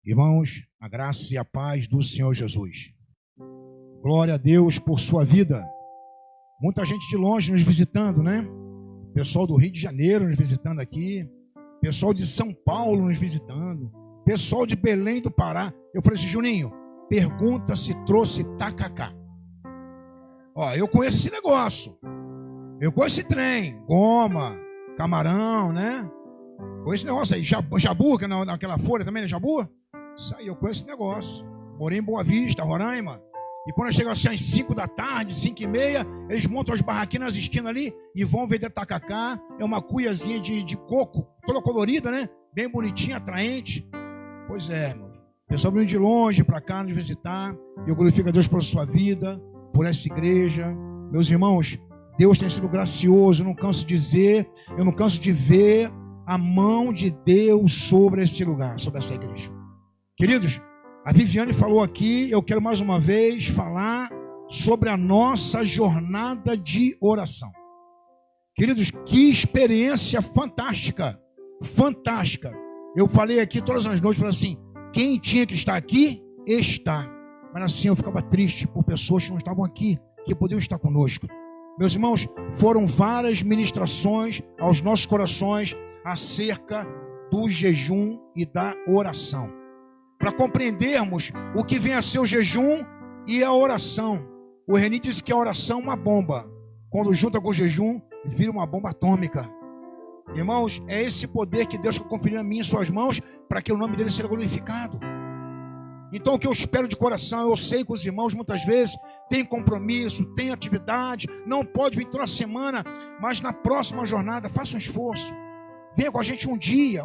Irmãos, a graça e a paz do Senhor Jesus. Glória a Deus por sua vida. Muita gente de longe nos visitando, né? Pessoal do Rio de Janeiro nos visitando aqui. Pessoal de São Paulo nos visitando. Pessoal de Belém do Pará. Eu falei assim, Juninho, pergunta se trouxe tacacá. Ó, eu conheço esse negócio. Eu conheço esse trem. Goma, camarão, né? Conheço esse negócio aí. Jabu, que naquela folha também, né? Jabu? Isso aí, eu conheço esse negócio. Morei em Boa Vista, Roraima. E quando eu chego assim às 5 da tarde, 5h30, eles montam as barraquinhas nas esquinas ali e vão vender tacacá. É uma cuiazinha de coco, toda colorida, né? Bem bonitinha, atraente. Pois é, irmão. O pessoal vem de longe para cá nos visitar. Eu glorifico a Deus por sua vida, por essa igreja. Meus irmãos, Deus tem sido gracioso. Eu não canso de dizer, eu não canso de ver a mão de Deus sobre esse lugar, sobre essa igreja. Queridos, a Viviane falou aqui, eu quero mais uma vez falar sobre a nossa jornada de oração. Queridos, que experiência fantástica, fantástica. Eu falei aqui todas as noites, falei assim, quem tinha que estar aqui, está. Mas assim eu ficava triste por pessoas que não estavam aqui, que podiam estar conosco. Meus irmãos, foram várias ministrações aos nossos corações acerca do jejum e da oração. Para compreendermos o que vem a ser o jejum e a oração. O Reni disse que a oração é uma bomba. Quando junta com o jejum, vira uma bomba atômica. Irmãos, é esse poder que Deus conferiu a mim em suas mãos para que o nome dele seja glorificado. Então o que eu espero de coração, eu sei que os irmãos muitas vezes têm compromisso, têm atividade, não pode vir toda semana, mas na próxima jornada, faça um esforço. Venha com a gente um dia,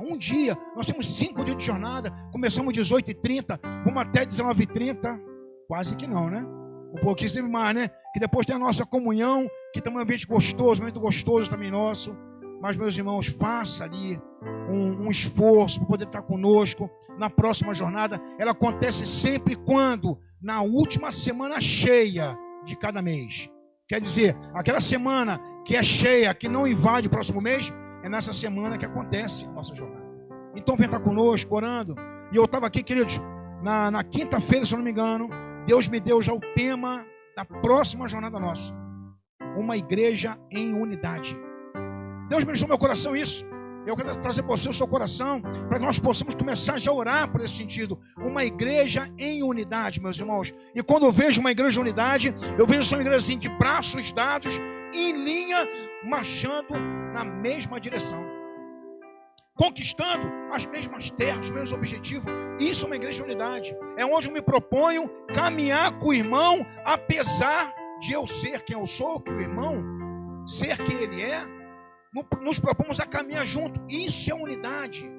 nós temos 5 dias de jornada, começamos às 18h30, vamos até 19h30, quase que não, né? Um pouquinho sempre mais, né? Que depois tem a nossa comunhão, que também é um ambiente gostoso, muito gostoso também nosso. Mas, meus irmãos, faça ali um esforço para poder estar conosco na próxima jornada. Ela acontece sempre quando? Na última semana cheia de cada mês. Quer dizer, aquela semana que é cheia, que não invade o próximo mês, é nessa semana que acontece a nossa jornada. Então vem estar conosco, orando. E eu estava aqui, queridos, na quinta-feira, se eu não me engano, Deus me deu já o tema da próxima jornada nossa. Uma igreja em unidade. Deus ministrou no meu coração isso. Eu quero trazer para você o seu coração, para que nós possamos começar já a orar por esse sentido. Uma igreja em unidade, meus irmãos. E quando eu vejo uma igreja em unidade, eu vejo uma igreja assim, de braços dados, em linha, marchando na mesma direção, conquistando as mesmas terras, os mesmos objetivos. Isso é uma igreja de unidade. É onde eu me proponho caminhar com o irmão, apesar de eu ser quem eu sou, que o irmão ser quem ele é. Nos propomos a caminhar junto. Isso é unidade.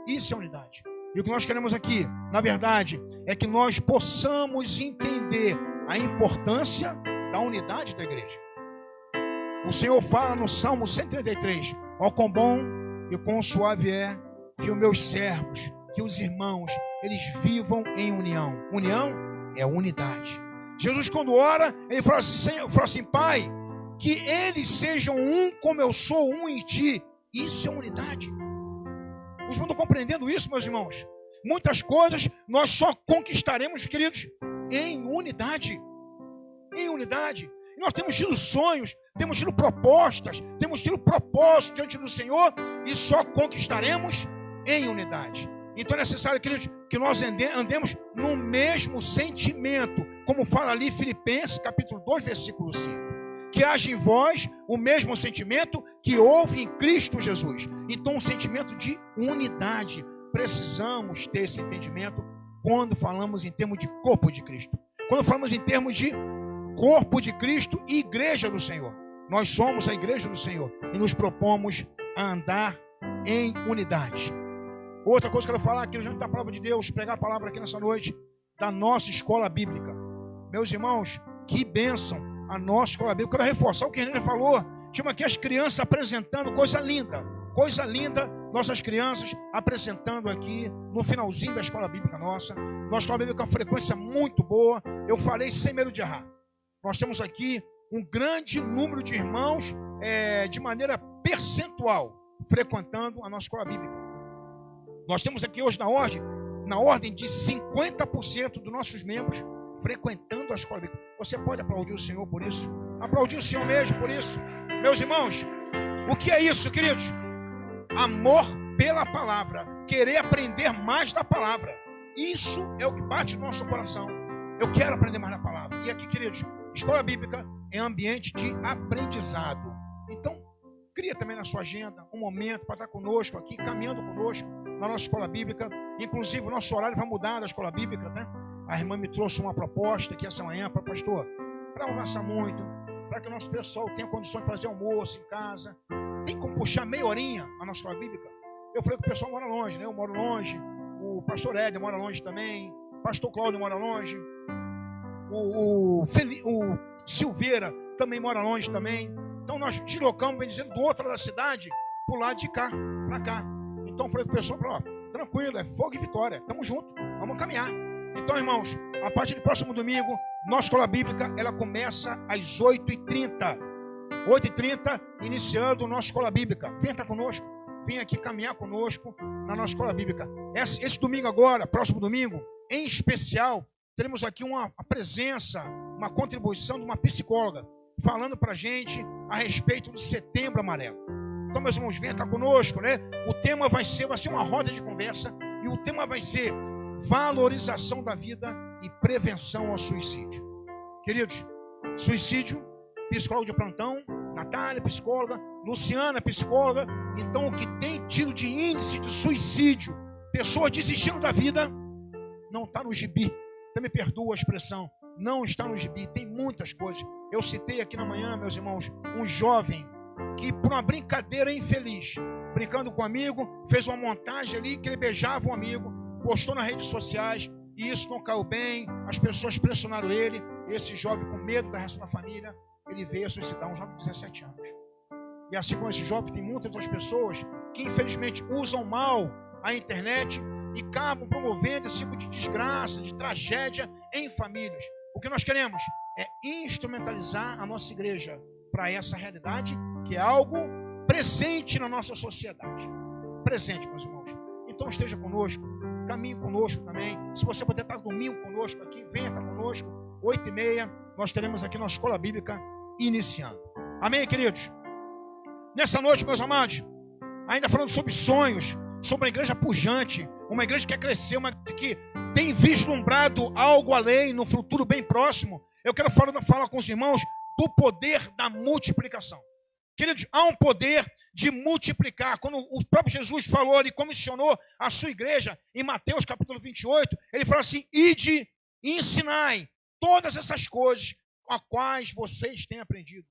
Isso é unidade. E o que nós queremos aqui, na verdade, é que nós possamos entender a importância da unidade da igreja. O Senhor fala no Salmo 133, ó quão bom e quão suave é que os meus servos, que os irmãos, eles vivam em união. União é unidade. Jesus, quando ora, ele fala assim, Pai, que eles sejam um como eu sou um em ti. Isso é unidade. Os irmãos estão compreendendo isso, meus irmãos? Muitas coisas nós só conquistaremos, queridos, em unidade. Em unidade. E nós temos tido sonhos, temos tido propostas, temos tido propósito diante do Senhor e só conquistaremos em unidade. Então é necessário, queridos, que nós andemos no mesmo sentimento, como fala ali Filipenses capítulo 2, versículo 5. Que haja em vós o mesmo sentimento que houve em Cristo Jesus. Então um sentimento de unidade. Precisamos ter esse entendimento quando falamos em termos de corpo de Cristo. Quando falamos em termos de corpo de Cristo e igreja do Senhor. Nós somos a igreja do Senhor e nos propomos a andar em unidade. Outra coisa que eu quero falar aqui, diante da palavra de Deus, pregar a palavra aqui nessa noite, da nossa escola bíblica. Meus irmãos, que bênção a nossa escola bíblica. Eu quero reforçar o que a René falou. Tinha aqui as crianças apresentando, coisa linda, nossas crianças apresentando aqui no finalzinho da escola bíblica nossa. Nossa escola bíblica com uma frequência muito boa. Eu falei sem medo de errar. Nós temos aqui um grande número de irmãos de maneira percentual frequentando a nossa escola bíblica. Nós temos aqui hoje na ordem na ordem de 50% dos nossos membros frequentando a escola bíblica. Você pode aplaudir o Senhor por isso? Aplaudir o Senhor mesmo por isso? Meus irmãos, o que é isso, queridos? Amor pela palavra, querer aprender mais da palavra. Isso é o que bate no nosso coração. Eu quero aprender mais da palavra. E aqui, queridos, escola bíblica é ambiente de aprendizado. Então, cria também na sua agenda um momento para estar conosco aqui, caminhando conosco na nossa escola bíblica. Inclusive, o nosso horário vai mudar da escola bíblica, né? A irmã me trouxe uma proposta aqui essa manhã para pastor, para avançar muito, para que o nosso pessoal tenha condições de fazer almoço em casa. Tem como puxar meia horinha a nossa escola bíblica? Eu falei que o pessoal mora longe, né? Eu moro longe, o pastor Éder mora longe também, o pastor Cláudio mora longe, o Silveira também mora longe também. Então nós deslocamos, bem dizendo, do outro da cidade, pro lado de cá, para cá. Então eu falei com o pessoal, ó, tranquilo, é fogo e vitória, estamos juntos, vamos caminhar. Então, irmãos, a partir do próximo domingo, nossa escola bíblica, ela começa às 8h30. 8h30, iniciando a nossa escola bíblica. Venha estar conosco, venha aqui caminhar conosco na nossa escola bíblica. Esse domingo agora, próximo domingo, em especial, teremos aqui uma presença, uma contribuição de uma psicóloga, falando para a gente a respeito do Setembro Amarelo. Então, meus irmãos, venha estar conosco, né? O tema vai ser uma roda de conversa, e o tema vai ser valorização da vida e prevenção ao suicídio. Queridos, suicídio, psicólogo de plantão, Natália, psicóloga, Luciana, psicóloga. Então, o que tem tido de índice de suicídio, pessoas desistindo da vida, não está no gibi. Até me perdoa a expressão, não está no gibi, tem muitas coisas. Eu citei aqui na manhã, meus irmãos, um jovem que, por uma brincadeira infeliz, brincando com um amigo, fez uma montagem ali que ele beijava um amigo, postou nas redes sociais, e isso não caiu bem, as pessoas pressionaram ele, esse jovem, com medo da resto da família, ele veio a suicidar, um jovem de 17 anos. E assim como esse jovem, tem muitas outras pessoas que infelizmente usam mal a internet e acabam promovendo esse tipo de desgraça, de tragédia em famílias. O que nós queremos é instrumentalizar a nossa igreja para essa realidade, que é algo presente na nossa sociedade. Presente, meus irmãos. Então esteja conosco, caminhe conosco também. Se você puder estar domingo conosco aqui, venha estar conosco. 8h30, nós teremos aqui nossa escola bíblica iniciando. Amém, queridos? Nessa noite, meus amados, ainda falando sobre sonhos, sobre a igreja pujante, uma igreja que quer crescer, uma que tem vislumbrado algo além, no futuro bem próximo. Eu quero falar com os irmãos do poder da multiplicação. Queridos, há um poder de multiplicar. Quando o próprio Jesus falou, ele comissionou a sua igreja, em Mateus capítulo 28, ele fala assim: ide e ensinai todas essas coisas a quais vocês têm aprendido.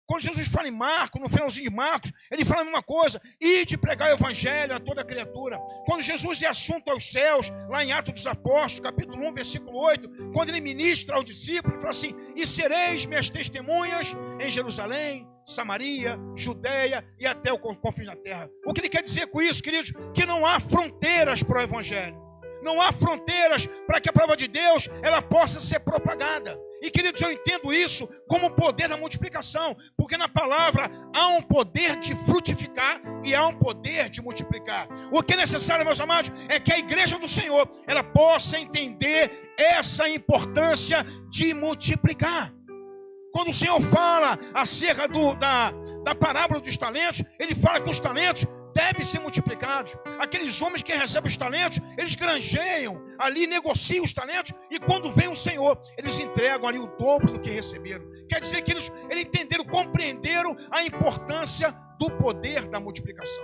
Quando Jesus fala em Marcos, no finalzinho de Marcos, ele fala a mesma coisa: ide pregar o evangelho a toda criatura. Quando Jesus é assunto aos céus, lá em Atos dos Apóstolos, capítulo 1, versículo 8, quando ele ministra aos discípulos, ele fala assim: e sereis minhas testemunhas em Jerusalém, Samaria, Judeia e até o confins da terra. O que ele quer dizer com isso, queridos? Que não há fronteiras para o evangelho. Não há fronteiras para que a palavra de Deus ela possa ser propagada. E, queridos, eu entendo isso como o poder da multiplicação, porque na palavra há um poder de frutificar e há um poder de multiplicar. O que é necessário, meus amados, é que a igreja do Senhor ela possa entender essa importância de multiplicar. Quando o Senhor fala acerca da parábola dos talentos, ele fala que os talentos devem ser multiplicados. Aqueles homens que recebem os talentos, eles granjeiam ali, negociam os talentos, e quando vem o Senhor, eles entregam ali o dobro do que receberam. Quer dizer que eles entenderam, compreenderam a importância do poder da multiplicação.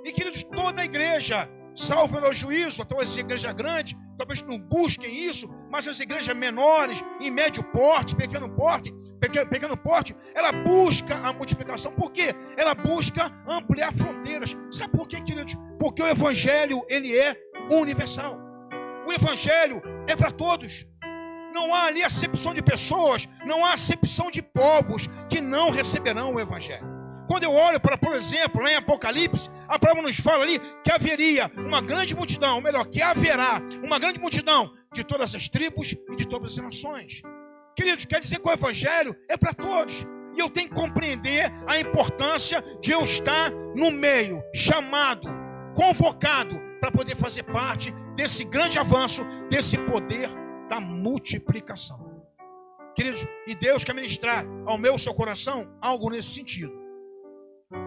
E, queridos, toda a igreja, salvo o meu juízo, talvez a igreja grande, talvez não busquem isso, mas as igrejas menores, em médio porte, pequeno porte, ela busca a multiplicação. Por quê? Ela busca ampliar fronteiras. Sabe por quê, queridos? Porque o evangelho, ele é universal. O evangelho é para todos. Não há ali acepção de pessoas, não há acepção de povos que não receberão o evangelho. Quando eu olho para, por exemplo, lá em Apocalipse, a palavra nos fala ali que haveria uma grande multidão, ou melhor, que haverá uma grande multidão de todas as tribos e de todas as nações. Queridos, quer dizer que o evangelho é para todos. E eu tenho que compreender a importância de eu estar no meio, chamado, convocado, para poder fazer parte desse grande avanço, desse poder da multiplicação. Queridos, e Deus quer ministrar ao meu seu coração algo nesse sentido.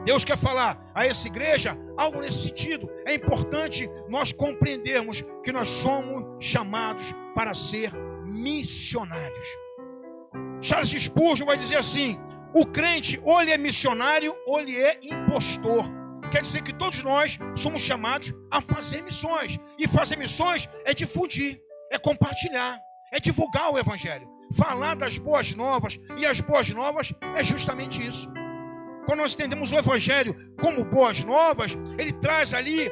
Deus quer falar a essa igreja algo nesse sentido. É importante nós compreendermos que nós somos chamados para ser missionários. Charles Spurgeon vai dizer assim: o crente ou ele é missionário ou ele é impostor. Quer dizer que todos nós somos chamados a fazer missões. E fazer missões é difundir, é compartilhar, é divulgar o evangelho, falar das boas novas. E as boas novas é justamente isso. Quando nós entendemos o evangelho como boas novas, ele traz ali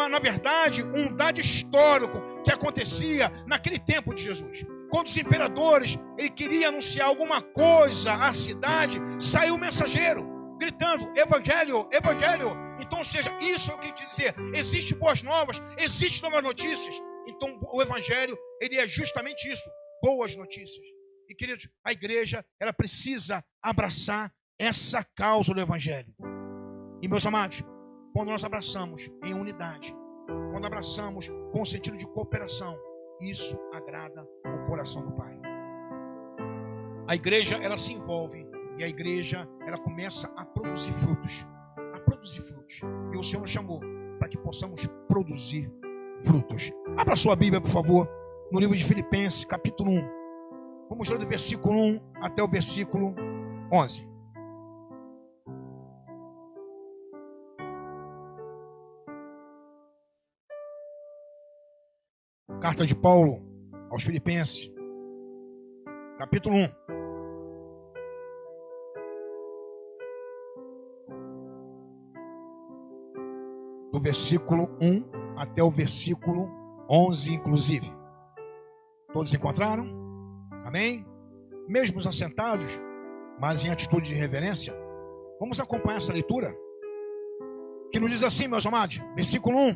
na verdade, um dado histórico que acontecia naquele tempo de Jesus. Quando os imperadores ele queria anunciar alguma coisa à cidade, saiu o mensageiro gritando: evangelho, evangelho. Então, ou seja, isso é o que eu quis dizer. Existem boas novas, existem novas notícias. Então, o evangelho, ele é justamente isso, boas notícias. E, queridos, a igreja, ela precisa abraçar essa causa do evangelho. E, meus amados, quando nós abraçamos em unidade, quando abraçamos com o sentido de cooperação, isso agrada o coração do Pai. A igreja, ela se envolve e a igreja, ela começa a produzir frutos. E o Senhor nos chamou para que possamos produzir frutos. Abra sua Bíblia, por favor, no livro de Filipenses, capítulo 1. Vamos ler do versículo 1 até o versículo 11. Carta de Paulo aos Filipenses, capítulo 1. Do versículo 1 até o versículo 11, inclusive. Todos encontraram? Amém? Mesmo assentados, mas em atitude de reverência, vamos acompanhar essa leitura, que nos diz assim, meus amados, versículo 1,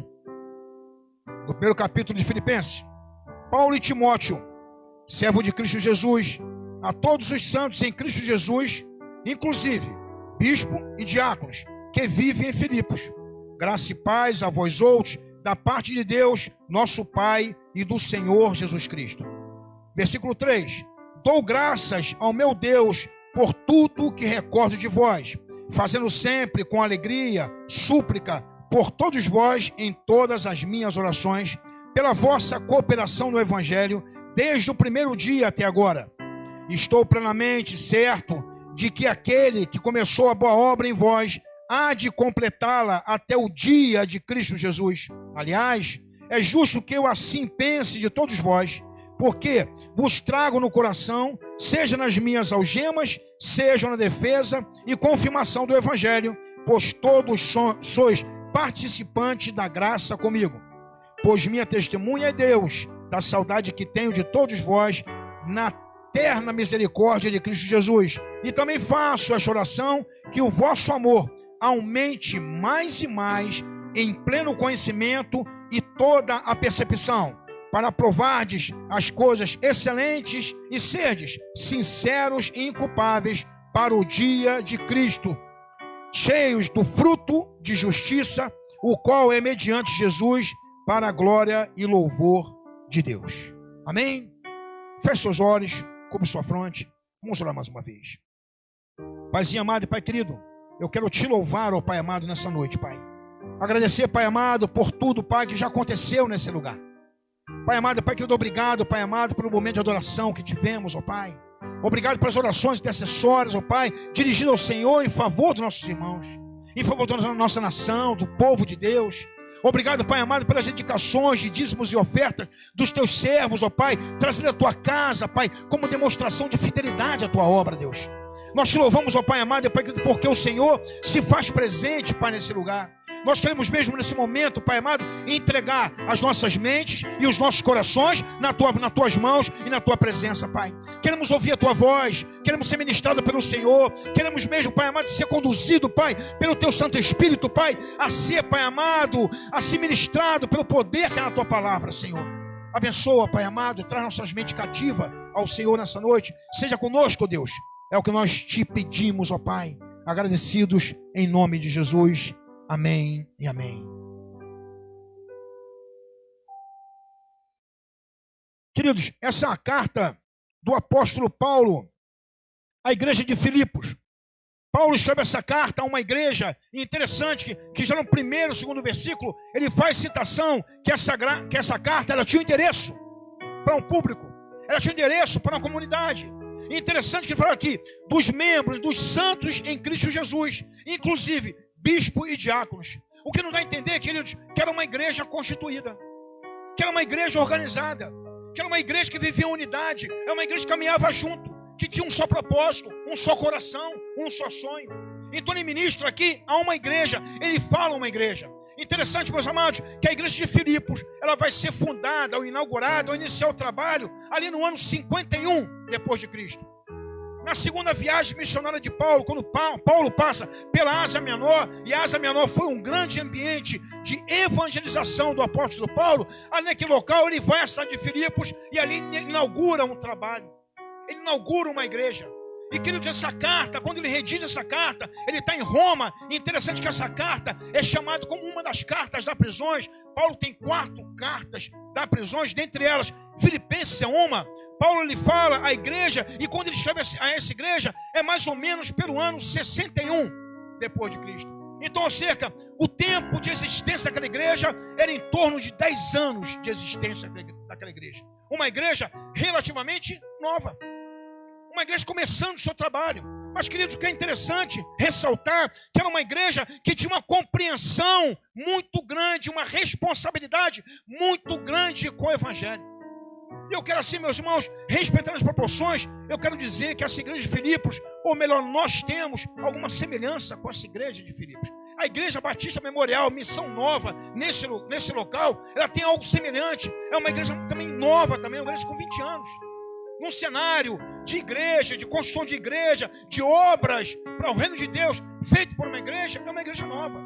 do primeiro capítulo de Filipenses. Paulo e Timóteo, servo de Cristo Jesus, a todos os santos em Cristo Jesus, inclusive bispo e diáconos, que vivem em Filipos. Graça e paz a vós outros, da parte de Deus, nosso Pai e do Senhor Jesus Cristo. Versículo 3. Dou graças ao meu Deus por tudo que recordo de vós, fazendo sempre com alegria, súplica por todos vós em todas as minhas orações, pela vossa cooperação no Evangelho, desde o primeiro dia até agora. Estou plenamente certo de que aquele que começou a boa obra em vós há de completá-la até o dia de Cristo Jesus. Aliás, é justo que eu assim pense de todos vós, porque vos trago no coração, seja nas minhas algemas, seja na defesa e confirmação do Evangelho, pois todos sois participantes da graça comigo. Pois minha testemunha é Deus, da saudade que tenho de todos vós, na eterna misericórdia de Cristo Jesus. E também faço esta oração, que o vosso amor aumente mais e mais em pleno conhecimento e toda a percepção, para provardes as coisas excelentes e serdes sinceros e inculpáveis para o dia de Cristo, cheios do fruto de justiça, o qual é mediante Jesus, para a glória e louvor de Deus. Amém? Feche seus olhos, cubra sua fronte. Vamos orar mais uma vez. Paizinho amado e Pai querido, eu quero te louvar, ó Pai amado, nessa noite, Pai. Agradecer, Pai amado, por tudo, Pai, que já aconteceu nesse lugar. Pai amado, Pai querido, obrigado, Pai amado, pelo momento de adoração que tivemos, ó Pai. Obrigado pelas orações intercessórias, ó Pai, dirigidas ao Senhor em favor dos nossos irmãos, em favor da nossa nação, do povo de Deus. Obrigado, Pai amado, pelas dedicações de dízimos e ofertas dos teus servos, ó Pai, trazendo a tua casa, Pai, como demonstração de fidelidade à tua obra, Deus. Nós te louvamos, ó Pai amado, Pai, porque o Senhor se faz presente, Pai, nesse lugar. Nós queremos mesmo nesse momento, Pai amado, entregar as nossas mentes e os nossos corações nas tuas mãos e na tua presença, Pai. Queremos ouvir a tua voz, queremos ser ministrados pelo Senhor, queremos mesmo, Pai amado, ser conduzido, Pai, pelo teu Santo Espírito, Pai, a ser, Pai amado, a ser ministrado pelo poder que é na tua palavra, Senhor. Abençoa, Pai amado, traz nossas mentes cativas ao Senhor nessa noite. Seja conosco, Deus. É o que nós te pedimos, ó Pai, agradecidos em nome de Jesus. Amém e amém. queridos, essa é a carta do apóstolo Paulo à igreja de Filipos. Paulo escreve essa carta a uma igreja, interessante que já no primeiro, segundo versículo, ele faz citação que essa carta ela tinha um endereço para um público, ela tinha um endereço para uma comunidade. Interessante que ele fala aqui dos membros, dos santos em Cristo Jesus, inclusive bispo e diáconos. O que não dá a entender, queridos, que era uma igreja constituída, que era uma igreja organizada, que era uma igreja que vivia em unidade, é uma igreja que caminhava junto, que tinha um só propósito, um só coração, um só sonho. Então ele ministra aqui a uma igreja, ele fala a uma igreja. Interessante, meus amados, que a igreja de Filipos, ela vai ser fundada, ou inaugurada, ou iniciar o trabalho, ali no ano 51 depois de Cristo. Na segunda viagem missionária de Paulo, quando Paulo passa pela Ásia Menor, e a Ásia Menor foi um grande ambiente de evangelização do apóstolo Paulo, ali naquele local ele vai à cidade de Filipos, e ali inaugura um trabalho. Ele inaugura uma igreja. E queridos, essa carta, quando ele redige essa carta, ele está em Roma. Interessante que essa carta é chamada como uma das cartas das prisões. Paulo tem 4 cartas das prisões, dentre elas Filipenses é uma. Paulo ele fala à igreja, e quando ele escreve a essa igreja, é mais ou menos pelo ano 61 depois de Cristo. Então, o tempo de existência daquela igreja era em torno de 10 anos de existência daquela igreja. Uma igreja relativamente nova. Uma igreja começando o seu trabalho. Mas, queridos, o que é interessante ressaltar que era uma igreja que tinha uma compreensão muito grande, uma responsabilidade muito grande com o evangelho. E eu quero assim, meus irmãos, respeitando as proporções, eu quero dizer que essa igreja de Filipos, ou melhor, nós temos alguma semelhança com essa igreja de Filipos. A igreja Batista Memorial, Missão Nova, nesse local, ela tem algo semelhante. É uma igreja também nova, também, uma igreja com 20 anos. Num cenário de igreja, de construção de igreja, de obras para o reino de Deus, feito por uma igreja, é uma igreja nova.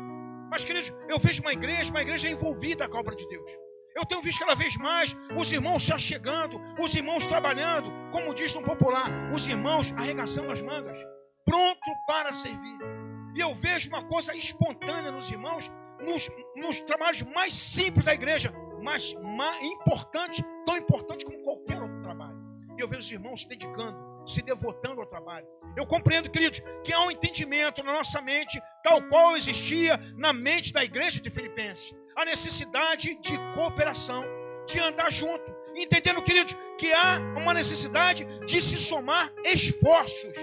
Mas, queridos, eu vejo uma igreja envolvida com a obra de Deus. Eu tenho visto cada vez mais os irmãos se achegando, os irmãos trabalhando, como diz no popular, os irmãos arregaçando as mangas, pronto para servir. E eu vejo uma coisa espontânea nos irmãos, nos trabalhos mais simples da igreja, mas importante, tão importante como qualquer outro trabalho. E eu vejo os irmãos se dedicando, se devotando ao trabalho. Eu compreendo, queridos, que há um entendimento na nossa mente, tal qual existia na mente da igreja de Filipenses. A necessidade de cooperação, de andar junto. Entendendo, queridos, que há uma necessidade de se somar esforços.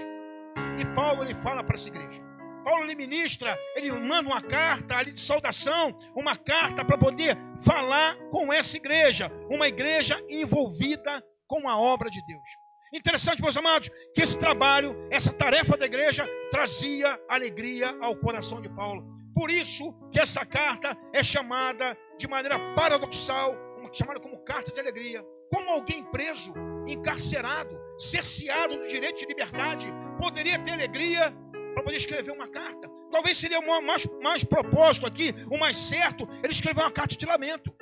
E Paulo, ele fala para essa igreja. Paulo, ele ministra, ele manda uma carta ali de saudação, uma carta para poder falar com essa igreja. Uma igreja envolvida com a obra de Deus. Interessante, meus amados, que esse trabalho, essa tarefa da igreja, trazia alegria ao coração de Paulo. Por isso que essa carta é chamada de maneira paradoxal, chamada como carta de alegria. Como alguém preso, encarcerado, cerceado do direito de liberdade, poderia ter alegria para poder escrever uma carta? Talvez seria mais propósito aqui, o mais certo, ele escrever uma carta de lamento.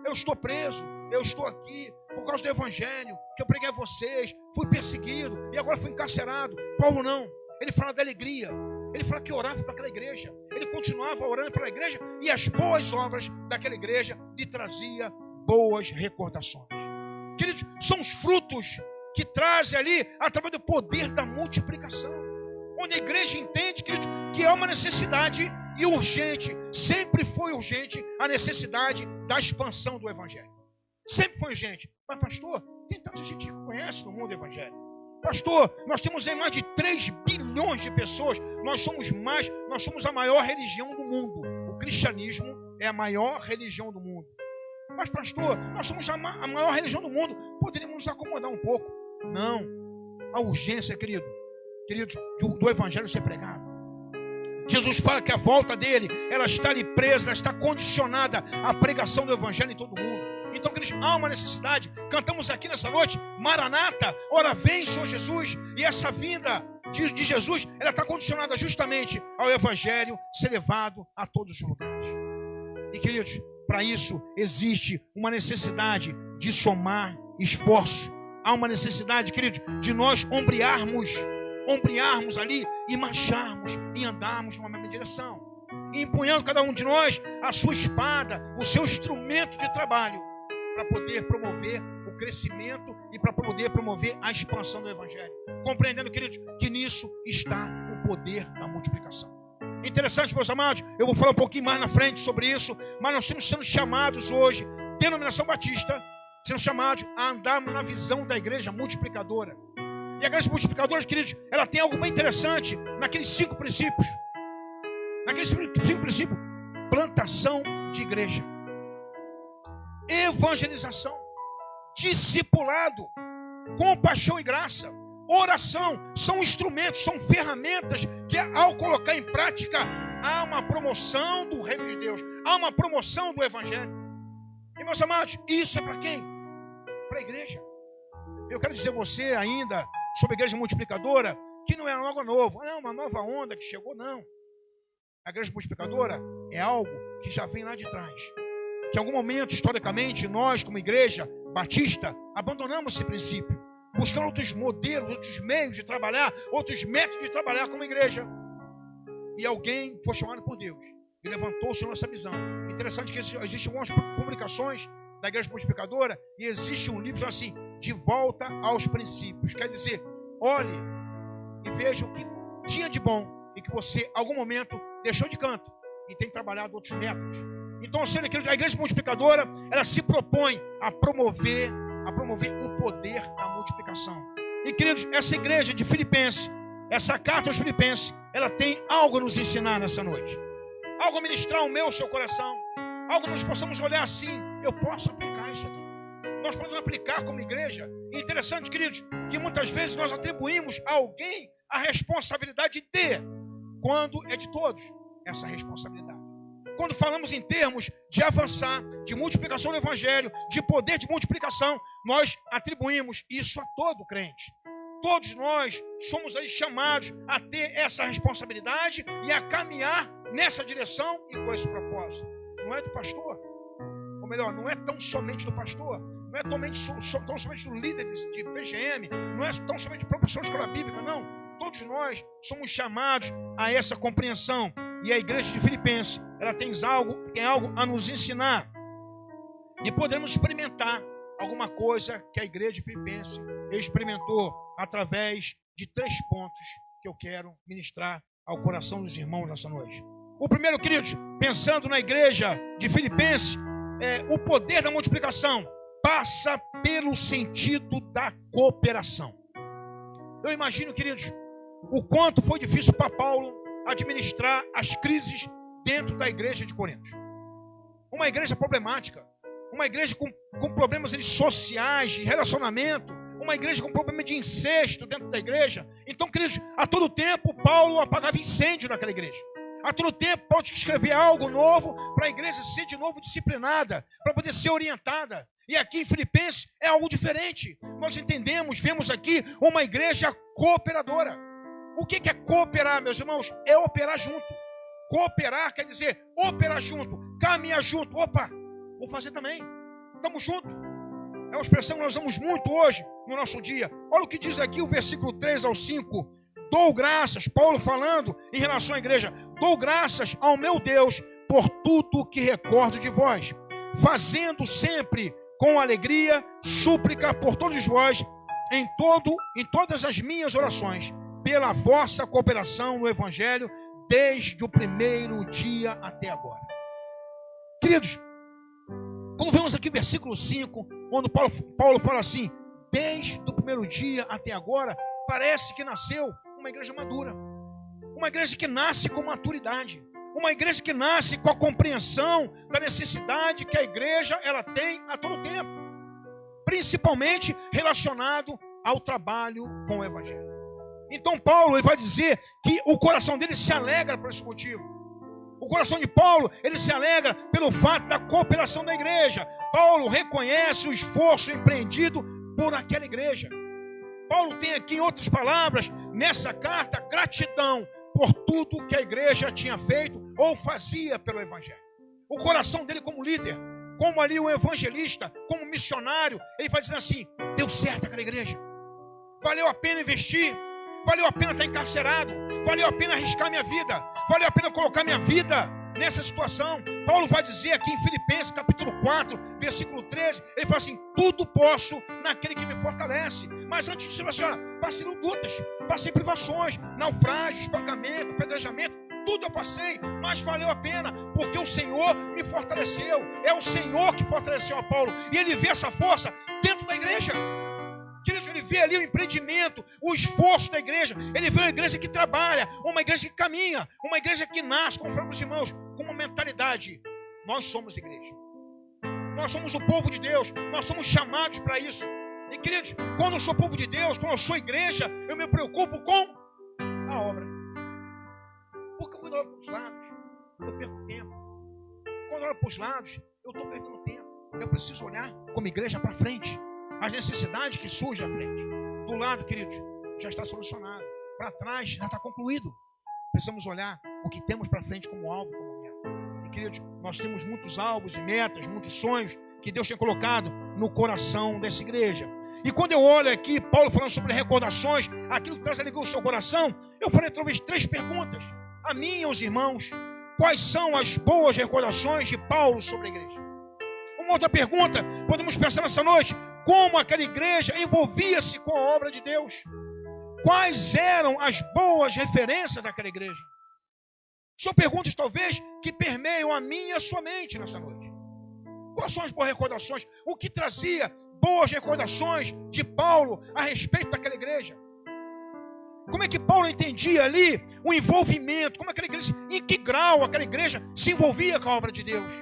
Eu estou preso, eu estou aqui por causa do evangelho, que eu preguei a vocês, fui perseguido e agora fui encarcerado. Paulo não, ele fala da alegria. Ele fala que orava para aquela igreja. Ele continuava orando pela igreja e as boas obras daquela igreja lhe trazia boas recordações. Queridos, são os frutos que trazem ali através do poder da multiplicação. Onde a igreja entende, queridos, que é uma necessidade e urgente. Sempre foi urgente a necessidade da expansão do evangelho. Sempre foi urgente. Mas, pastor, tem tanta gente que conhece no mundo do evangelho. Pastor, nós temos aí mais de 3 bilhões de pessoas. Nós somos a maior religião do mundo. O cristianismo é a maior religião do mundo. Mas, pastor, nós somos a maior religião do mundo. Poderíamos nos acomodar um pouco. Não. A urgência, queridos, do evangelho ser pregado. Jesus fala que a volta dele, ela está ali presa, ela está condicionada à pregação do evangelho em todo mundo. Então, queridos, há uma necessidade. Cantamos aqui nessa noite, Maranata, ora vem, Senhor Jesus. E essa vinda de Jesus, ela está condicionada justamente ao evangelho ser levado a todos os lugares. E, queridos, para isso existe uma necessidade de somar esforço. Há uma necessidade, queridos, de nós ombrearmos ali e marcharmos e andarmos numa mesma direção. E empunhando cada um de nós a sua espada, o seu instrumento de trabalho, para poder promover o crescimento e para poder promover a expansão do Evangelho. Compreendendo, queridos, que nisso está o poder da multiplicação. Interessante, meus amados, eu vou falar um pouquinho mais na frente sobre isso, mas nós estamos sendo chamados hoje, denominação batista, sendo chamados a andar na visão da igreja multiplicadora. E a igreja multiplicadora, queridos, ela tem algo bem interessante naqueles 5 princípios. Naqueles 5 princípios: plantação de igreja, evangelização, discipulado, compaixão e graça, oração. São instrumentos, são ferramentas que, ao colocar em prática, há uma promoção do reino de Deus, há uma promoção do evangelho. E, meus amados, isso é para quem? Para a igreja. Eu quero dizer a você ainda sobre a igreja multiplicadora que não é algo novo, não é uma nova onda que chegou, não. A igreja multiplicadora é algo que já vem lá de trás. Que em algum momento, historicamente, nós, como igreja batista, abandonamos esse princípio, buscando outros modelos, outros meios de trabalhar, outros métodos de trabalhar como igreja. E alguém foi chamado por Deus e levantou-se nessa visão. Interessante que existem algumas publicações da igreja multiplicadora e existe um livro assim, De Volta aos Princípios. Quer dizer, olhe e veja o que tinha de bom e que você, em algum momento, deixou de canto e tem trabalhado outros métodos. Então, a igreja multiplicadora, ela se propõe a promover o poder da multiplicação. E, queridos, essa igreja de Filipenses, essa carta aos Filipenses, ela tem algo a nos ensinar nessa noite. Algo a ministrar ao meu, seu coração. Algo que nós possamos olhar assim, eu posso aplicar isso aqui. Nós podemos aplicar como igreja. E interessante, queridos, que muitas vezes nós atribuímos a alguém a responsabilidade de ter, quando é de todos essa responsabilidade. Quando falamos em termos de avançar, de multiplicação do evangelho, de poder de multiplicação, nós atribuímos isso a todo crente. Todos nós somos aí chamados a ter essa responsabilidade e a caminhar nessa direção e com esse propósito. Não é do pastor, ou melhor, não é tão somente do pastor, não é tão somente do líder de PGM, não é tão somente do professor de escola bíblica, não. Todos nós somos chamados a essa compreensão. E a igreja de Filipenses, ela tem algo a nos ensinar. E podemos experimentar alguma coisa que a igreja de Filipenses experimentou através de 3 pontos que eu quero ministrar ao coração dos irmãos nessa noite. O primeiro, queridos, pensando na igreja de Filipenses, o poder da multiplicação passa pelo sentido da cooperação. Eu imagino, queridos, o quanto foi difícil para Paulo administrar as crises dentro da igreja de Corinto. Uma igreja problemática, uma igreja com problemas sociais, de relacionamento, uma igreja com problema de incesto dentro da igreja. Então, queridos, a todo tempo Paulo apagava incêndio naquela igreja. A todo tempo Paulo tinha que escrever algo novo para a igreja ser de novo disciplinada, para poder ser orientada. E aqui em Filipenses é algo diferente. Nós entendemos, vemos aqui uma igreja cooperadora. O que é cooperar, meus irmãos? É operar junto. Cooperar quer dizer operar junto, caminhar junto. Opa, vou fazer também. Estamos juntos. É uma expressão que nós usamos muito hoje no nosso dia. Olha o que diz aqui o versículo 3 ao 5. Dou graças, Paulo falando em relação à igreja. Dou graças ao meu Deus por tudo que recordo de vós, fazendo sempre com alegria, súplica por todos vós, em todas as minhas orações, pela vossa cooperação no evangelho, desde o primeiro dia até agora. Queridos, quando vemos aqui o versículo 5, onde Paulo fala assim, desde o primeiro dia até agora, parece que nasceu uma igreja madura, uma igreja que nasce com maturidade, uma igreja que nasce com a compreensão da necessidade que a igreja ela tem a todo tempo, principalmente relacionado ao trabalho com o evangelho. Então Paulo ele vai dizer que o coração dele se alegra por esse motivo. O coração de Paulo ele se alegra pelo fato da cooperação da igreja. Paulo reconhece o esforço empreendido por aquela igreja. Paulo tem aqui, em outras palavras, nessa carta, gratidão por tudo que a igreja tinha feito ou fazia pelo evangelho. O coração dele como líder, como ali um evangelista, como missionário, ele vai dizer assim, deu certo aquela igreja. Valeu a pena investir, valeu a pena estar encarcerado, valeu a pena arriscar minha vida, valeu a pena colocar minha vida nessa situação. Paulo vai dizer aqui em Filipenses capítulo 4, versículo 13, ele fala assim: tudo posso naquele que me fortalece. Mas antes disso, ele fala assim: olha, passei lutas, passei privações, naufrágios, espancamento, apedrejamento, tudo eu passei, mas valeu a pena, porque o Senhor me fortaleceu. É o Senhor que fortaleceu a Paulo, e ele vê essa força dentro da igreja. Queridos, ele vê ali o empreendimento, o esforço da igreja. Ele vê uma igreja que trabalha, uma igreja que caminha, uma igreja que nasce, como falamos, irmãos, com uma mentalidade: nós somos igreja, nós somos o povo de Deus, nós somos chamados para isso. E queridos, quando eu sou povo de Deus, quando eu sou igreja, eu me preocupo com a obra. Porque quando eu olho para os lados, eu perco tempo. Quando eu olho para os lados, eu estou perdendo tempo. Eu preciso olhar como igreja para frente. As necessidades que surgem à frente. Do lado, queridos, já está solucionado. Para trás, já está concluído. Precisamos olhar o que temos para frente como alvo, como meta. E, queridos, nós temos muitos alvos e metas, muitos sonhos que Deus tem colocado no coração dessa igreja. E quando eu olho aqui, Paulo falando sobre recordações, aquilo que traz alegria ao seu coração, eu farei talvez 3 perguntas a mim e aos irmãos. Quais são as boas recordações de Paulo sobre a igreja? Uma outra pergunta, podemos pensar nessa noite: como aquela igreja envolvia-se com a obra de Deus? Quais eram as boas referências daquela igreja? São perguntas talvez que permeiam a minha e a sua mente nessa noite. Quais são as boas recordações? O que trazia boas recordações de Paulo a respeito daquela igreja? Como é que Paulo entendia ali o envolvimento? Como aquela igreja, em que grau aquela igreja se envolvia com a obra de Deus?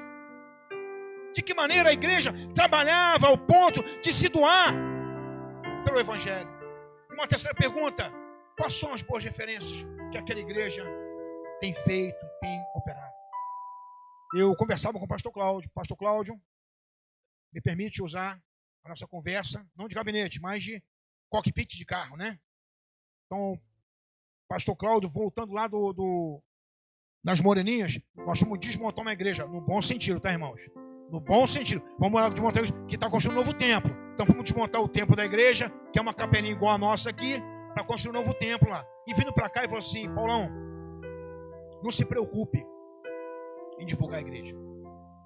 De que maneira a igreja trabalhava ao ponto de se doar pelo Evangelho? E uma terceira pergunta: quais são as boas referências que aquela igreja tem feito, tem operado? Eu conversava com o pastor Cláudio. Pastor Cláudio, me permite usar a nossa conversa, não de gabinete, mas de cockpit de carro, né? Então, pastor Cláudio, voltando lá das Moreninhas, nós vamos desmontar uma igreja, no bom sentido, tá, irmãos? No bom sentido. Vamos lá desmontar a igreja, que está construindo um novo templo. Então vamos desmontar o templo da igreja, que é uma capelinha igual a nossa aqui, para construir um novo templo lá. E vindo para cá, ele falou assim: Paulão, não se preocupe em divulgar a igreja.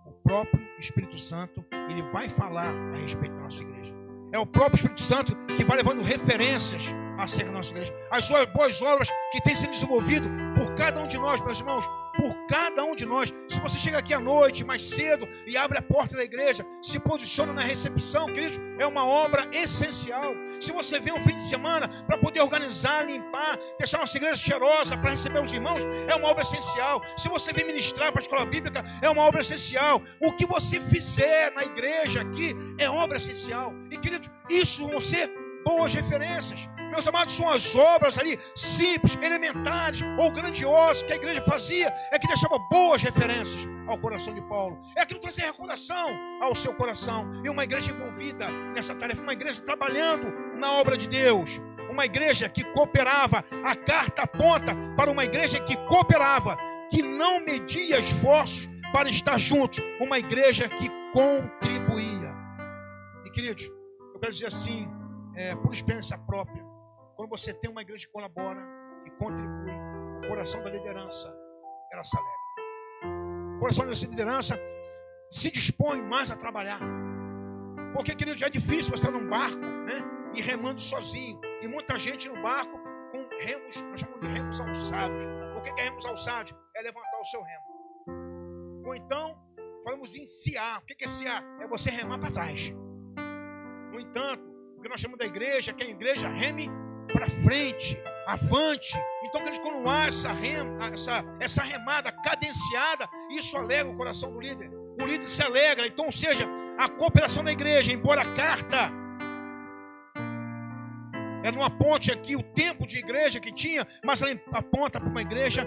O próprio Espírito Santo, ele vai falar a respeito da nossa igreja. É o próprio Espírito Santo que vai levando referências acerca da nossa igreja. As suas boas obras que têm sido desenvolvidas por cada um de nós, meus irmãos, por cada um de nós. Se você chega aqui à noite, mais cedo, e abre a porta da igreja, se posiciona na recepção, queridos, é uma obra essencial. Se você vem um fim de semana para poder organizar, limpar, deixar nossa igreja cheirosa para receber os irmãos, é uma obra essencial. Se você vem ministrar para a escola bíblica, é uma obra essencial. O que você fizer na igreja aqui é obra essencial. E, queridos, isso vão ser boas referências. Meus amados, são as obras ali simples, elementares ou grandiosas que a igreja fazia, é que deixava boas referências ao coração de Paulo. É aquilo que trazia recordação ao seu coração. E uma igreja envolvida nessa tarefa, uma igreja trabalhando na obra de Deus, uma igreja que cooperava. A carta aponta para uma igreja que cooperava, que não media esforços para estar juntos, uma igreja que contribuía. E, queridos, eu quero dizer assim, por experiência própria, quando você tem uma igreja que colabora e contribui, o coração da liderança, ela se alegra. O coração dessa liderança se dispõe mais a trabalhar. Porque, querido, já é difícil você estar num barco, né, e remando sozinho. E muita gente no barco com remos, nós chamamos de remos alçados. O que é remos alçados? É levantar o seu remo. Ou então, falamos em ciar. O que é ciar? É você remar para trás. No entanto, o que nós chamamos da igreja, que a igreja reme para frente, avante. Então, quando há essa remada cadenciada, isso alegra o coração do líder. O líder se alegra. Então, ou seja, a cooperação da igreja, embora a carta era uma ponte aqui, o tempo de igreja que tinha, mas ela aponta para uma igreja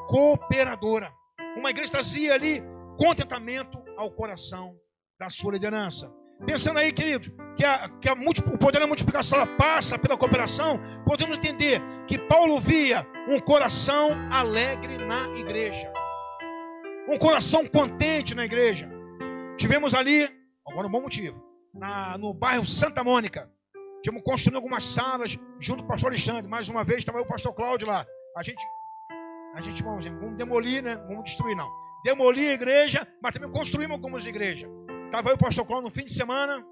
cooperadora. Uma igreja trazia ali contentamento ao coração da sua liderança. Pensando aí, querido, o poder da multiplicação ela passa pela cooperação, podemos entender que Paulo via um coração alegre na igreja, um coração contente na igreja. Tivemos ali, agora um bom motivo, no bairro Santa Mônica, tivemos construindo algumas salas junto com o pastor Alexandre. Mais uma vez estava o pastor Cláudio lá. A gente vamos demolir, né? Vamos destruir, não. demoli a igreja, mas também construímos algumas igrejas. Estava eu e o pastor Cláudio no fim de semana,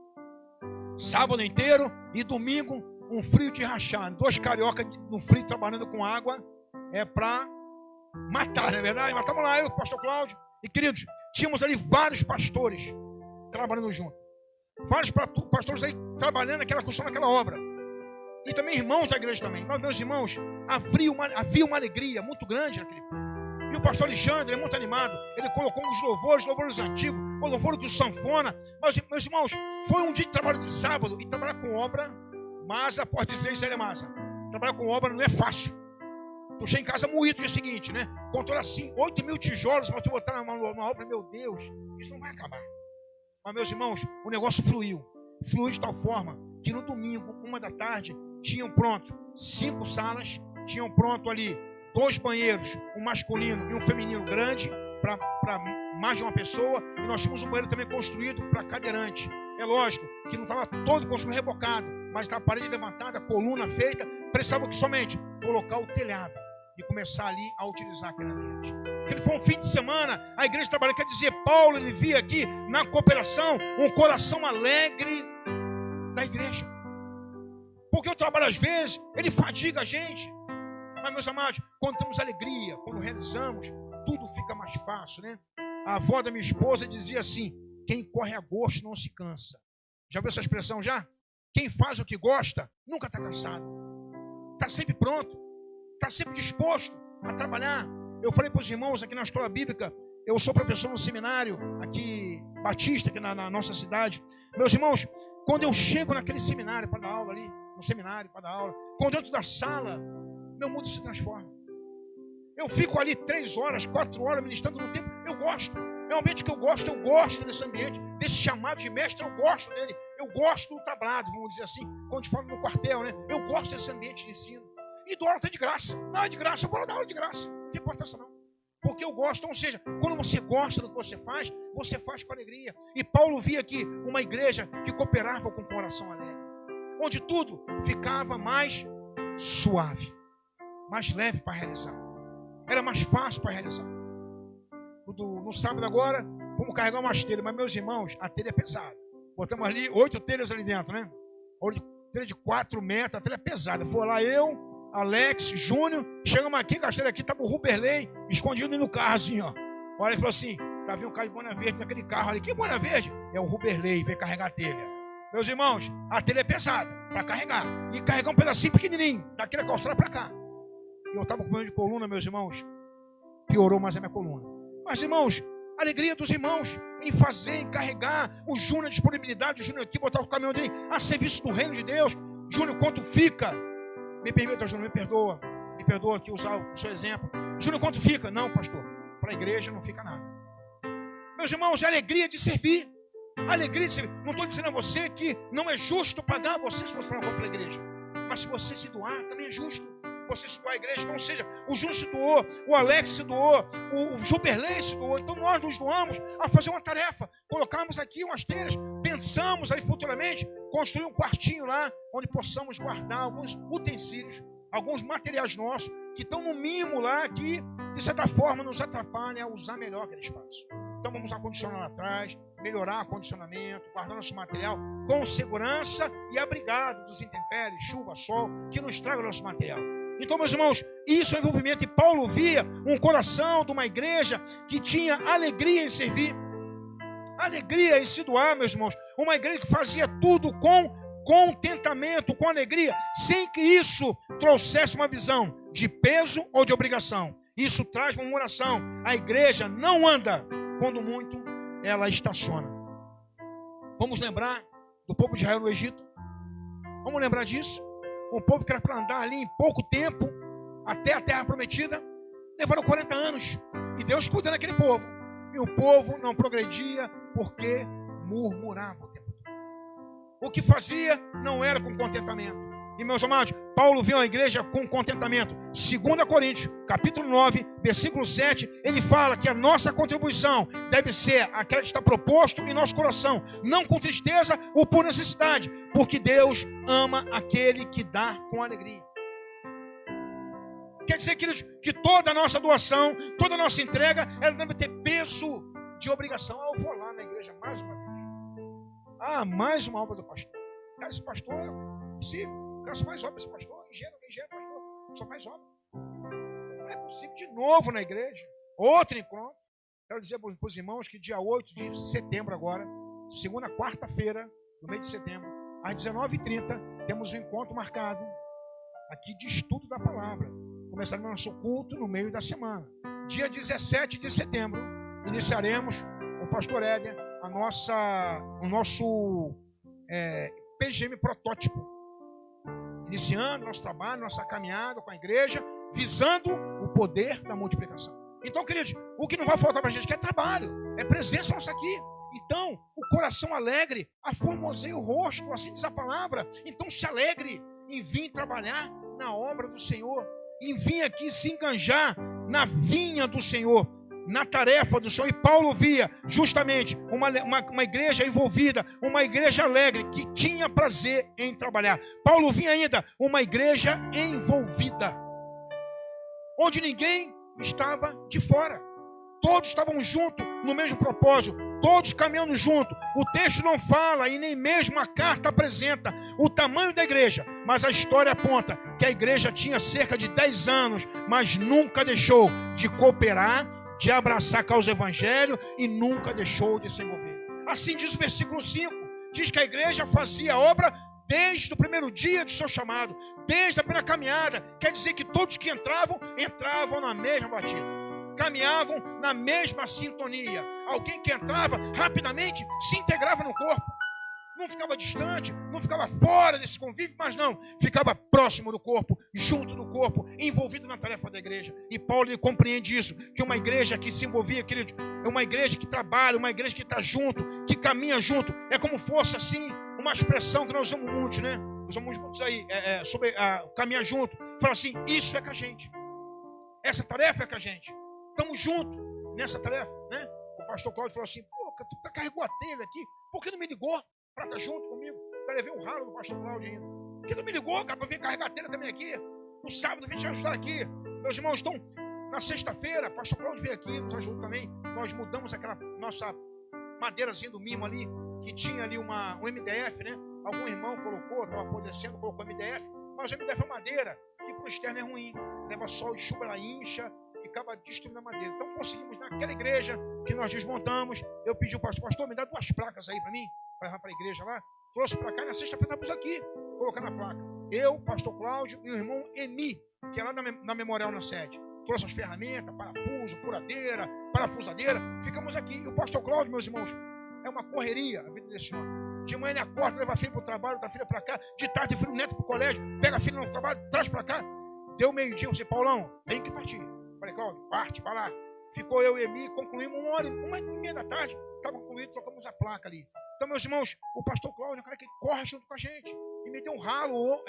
sábado inteiro e domingo, um frio de rachar. 2 cariocas no frio trabalhando com água, é para matar, não é verdade? Mas estamos lá, eu e o pastor Cláudio. E queridos, tínhamos ali vários pastores trabalhando junto. Vários pastores aí trabalhando naquela construção, naquela obra. E também irmãos da igreja também. Mas, meus irmãos, havia uma alegria muito grande naquele povo. E o pastor Alexandre é muito animado. Ele colocou uns louvores antigos, o louvor do sanfona. Mas, meus irmãos, foi um dia de trabalho de sábado. E trabalhar com obra, Masa, pode dizer isso aí, Masa. Trabalhar com obra não é fácil. Tu chega em casa moído no dia seguinte, né? Contou assim, 8.000 tijolos para tu botar numa obra, meu Deus, isso não vai acabar. Mas, meus irmãos, o negócio fluiu. Fluiu de tal forma que no domingo, 1h, tinham pronto 5 salas, tinham pronto ali 2 banheiros, um masculino e um feminino grande, para mais de uma pessoa, e nós tínhamos um banheiro também construído para cadeirante. É lógico que não estava todo construído rebocado, mas estava a parede levantada, a coluna feita, precisava que somente colocar o telhado e começar ali a utilizar aquele ambiente. Porque foi um fim de semana, a igreja trabalhando, quer dizer, Paulo, ele via aqui na cooperação um coração alegre da igreja. Porque o trabalho às vezes, ele fadiga a gente. Mas, meus amados, quando temos alegria, quando realizamos, tudo fica mais fácil, né? A avó da minha esposa dizia assim: quem corre a gosto não se cansa. Já viu essa expressão já? Quem faz o que gosta, nunca está cansado. Está sempre pronto. Está sempre disposto a trabalhar. Eu falei para os irmãos aqui na escola bíblica, eu sou professor no seminário aqui, Batista, aqui na nossa cidade. Meus irmãos, quando eu chego naquele seminário para dar aula ali, no seminário para dar aula, quando eu entro da sala, meu mundo se transforma. Eu fico ali 3 horas, 4 horas ministrando no tempo. Eu gosto. É um ambiente que eu gosto desse ambiente, desse chamado de mestre, eu gosto dele. Eu gosto do tablado, vamos dizer assim, quando a gente fala no quartel, né? Eu gosto desse ambiente de ensino. E dou aula até de graça. Não é de graça, eu vou dar aula de graça. Não tem importância não. Porque eu gosto, ou seja, quando você gosta do que você faz com alegria. E Paulo via aqui uma igreja que cooperava com o coração alegre, onde tudo ficava mais suave, mais leve para realizar. Era mais fácil para realizar. No sábado agora, vamos carregar umas telhas, mas meus irmãos, a telha é pesada. Botamos ali 8 telhas ali dentro, né? 8 telhas de 4 metros, a telha é pesada. Foi lá eu, Alex, Júnior, chegamos aqui, com a telha aqui, estava o Ruberley escondido no carro assim, ó. Olha, ele falou assim, tá vendo um carro de Bona Verde naquele carro ali. Que Bona Verde? É o Ruberley, veio carregar a telha. Meus irmãos, a telha é pesada para carregar. E carregar um pedacinho pequenininho, daquela calçada para cá. E eu estava com problema de coluna, meus irmãos. Piorou mais a minha coluna. Mas, irmãos, a alegria dos irmãos em fazer, em carregar. O Júnior, a disponibilidade do Júnior aqui, botar o caminhão dele a serviço do reino de Deus. Júnior, quanto fica? Me permita, Júnior, me perdoa aqui usar o seu exemplo. Júnior, quanto fica? Não, pastor, para a igreja não fica nada. Meus irmãos, é a alegria de servir. A alegria de servir. Não estou dizendo a você que não é justo pagar você se você for para a igreja. Mas se você se doar, também é justo você se doar à igreja. Então, ou seja, o Júnior se doou, o Alex se doou, o Juberley se doou. Então nós nos doamos a fazer uma tarefa. Colocamos aqui umas telhas, pensamos aí futuramente construir um quartinho lá, onde possamos guardar alguns utensílios, alguns materiais nossos, que estão no mimo lá, que de certa forma nos atrapalham a usar melhor aquele espaço. Então vamos acondicionar lá atrás, melhorar o acondicionamento, guardar nosso material com segurança e abrigado dos intempéries, chuva, sol, que não estraga o nosso material. Então, meus irmãos, isso é envolvimento. E Paulo via um coração de uma igreja que tinha alegria em servir, alegria em se doar, meus irmãos. Uma igreja que fazia tudo com contentamento, com alegria, sem que isso trouxesse uma visão de peso ou de obrigação. Isso traz uma oração. A igreja não anda quando muito, ela estaciona. Vamos lembrar do povo de Israel no Egito? Vamos lembrar disso? Um povo que era para andar ali em pouco tempo até a terra prometida, levaram 40 anos. E Deus cuidando daquele povo. E o povo não progredia porque murmurava o tempo todo. O que fazia não era com contentamento. E, meus amados, Paulo viu a igreja com contentamento. 2 Coríntios, capítulo 9, versículo 7, ele fala que a nossa contribuição deve ser aquela que está proposto em nosso coração, não com tristeza ou por necessidade, porque Deus ama aquele que dá com alegria. Quer dizer, queridos, que toda a nossa doação, toda a nossa entrega, ela deve ter peso de obrigação. Eu vou lá na igreja mais uma vez. Mais uma obra do pastor. Cara, esse pastor é possível. O cara só faz obra, esse pastor. Engenheiro, pastor, só faz obra. Não é possível de novo na igreja. Outro encontro. Quero dizer para os irmãos que dia 8 de setembro agora, segunda, quarta-feira, no mês de setembro, às 19h30, temos um encontro marcado aqui de estudo da palavra. Começaremos nosso culto no meio da semana. Dia 17 de setembro, iniciaremos o pastor Éder, o nosso PGM protótipo. Iniciando nosso trabalho, nossa caminhada com a igreja, visando o poder da multiplicação. Então, queridos, o que não vai faltar para a gente é trabalho, é presença nossa aqui. Então, o coração alegre aformoseia o rosto, assim diz a palavra. Então, se alegre em vir trabalhar na obra do Senhor, em vir aqui se enganjar na vinha do Senhor, na tarefa do Senhor. E Paulo via justamente uma igreja envolvida, uma igreja alegre, que tinha prazer em trabalhar. Paulo via ainda uma igreja envolvida, onde ninguém estava de fora. Todos estavam juntos no mesmo propósito, todos caminhando junto. O texto não fala e nem mesmo a carta apresenta o tamanho da igreja, mas a história aponta que a igreja tinha cerca de 10 anos, mas nunca deixou de cooperar, de abraçar a causa do evangelho e nunca deixou de se envolver. Assim diz o versículo 5, diz que a igreja fazia a obra desde o primeiro dia do seu chamado, desde a primeira caminhada. Quer dizer que todos que entravam na mesma batida, caminhavam na mesma sintonia. Alguém que entrava rapidamente se integrava no corpo, não ficava distante, não ficava fora desse convívio, mas não, ficava próximo do corpo, junto do corpo, envolvido na tarefa da igreja. E Paulo ele compreende isso, que uma igreja que se envolvia, querido, é uma igreja que trabalha, uma igreja que está junto, que caminha junto. É como fosse assim uma expressão que nós usamos muito, né? Usamos muito aí, sobre caminhar junto. Fala assim, isso é com a gente, essa tarefa é com a gente, estamos juntos nessa tarefa, né? O pastor Cláudio falou assim, pô, tu carregou a telha aqui, por que não me ligou para estar junto comigo? Eu levei um ralo do pastor Cláudio ainda. Por que não me ligou, cara, para vir carregar a telha também aqui? No sábado vim te ajudar aqui. Meus irmãos, então, na sexta-feira, o pastor Cláudio veio aqui, nos ajudou também. Nós mudamos aquela nossa madeirazinha do mimo ali, que tinha ali um MDF, né? Algum irmão colocou, estava apodrecendo, colocou MDF, mas o MDF é madeira, que para o externo é ruim. Leva sol e chuva, ela incha, ficava destruindo a madeira. Então conseguimos, naquela igreja que nós desmontamos, eu pedi ao pastor, me dá 2 placas aí para mim, para levar para a igreja lá. Trouxe para cá, e na sexta-feira estamos aqui, colocando a placa. Eu, pastor Cláudio e o irmão Eni, que é lá na Memorial na sede. Trouxe as ferramentas, parafuso, furadeira, parafusadeira. Ficamos aqui. E o pastor Cláudio, meus irmãos, é uma correria a vida desse homem. De manhã ele acorda, leva a filha para o trabalho, outra filha para cá. De tarde, filho neto para o colégio, pega a filha no trabalho, traz para cá. Deu meio-dia, eu disse, Paulão, tem que partir. Falei, Cláudio, parte, vai lá. Ficou eu e Emi, concluímos 1h30 da tarde. Estava concluído, trocamos a placa ali. Então, meus irmãos, o pastor Cláudio é um cara que corre junto com a gente. E me deu um ralo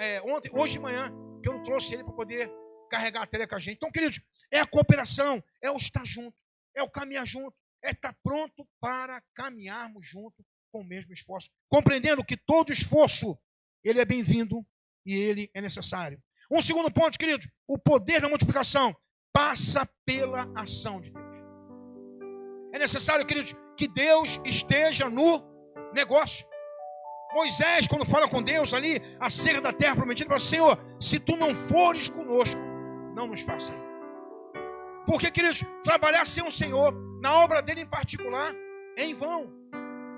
hoje de manhã, que eu não trouxe ele para poder carregar a telha com a gente. Então, queridos, é a cooperação, é o estar junto, é o caminhar junto, é estar pronto para caminharmos junto com o mesmo esforço. Compreendendo que todo esforço, ele é bem-vindo e ele é necessário. Um segundo ponto, queridos, o poder da multiplicação passa pela ação de Deus. É necessário, queridos, que Deus esteja no negócio. Moisés, quando fala com Deus ali, acerca da terra prometida, fala, Senhor, se tu não fores conosco, não nos faça ir. Porque, queridos, trabalhar sem o Senhor, na obra dele em particular, é em vão.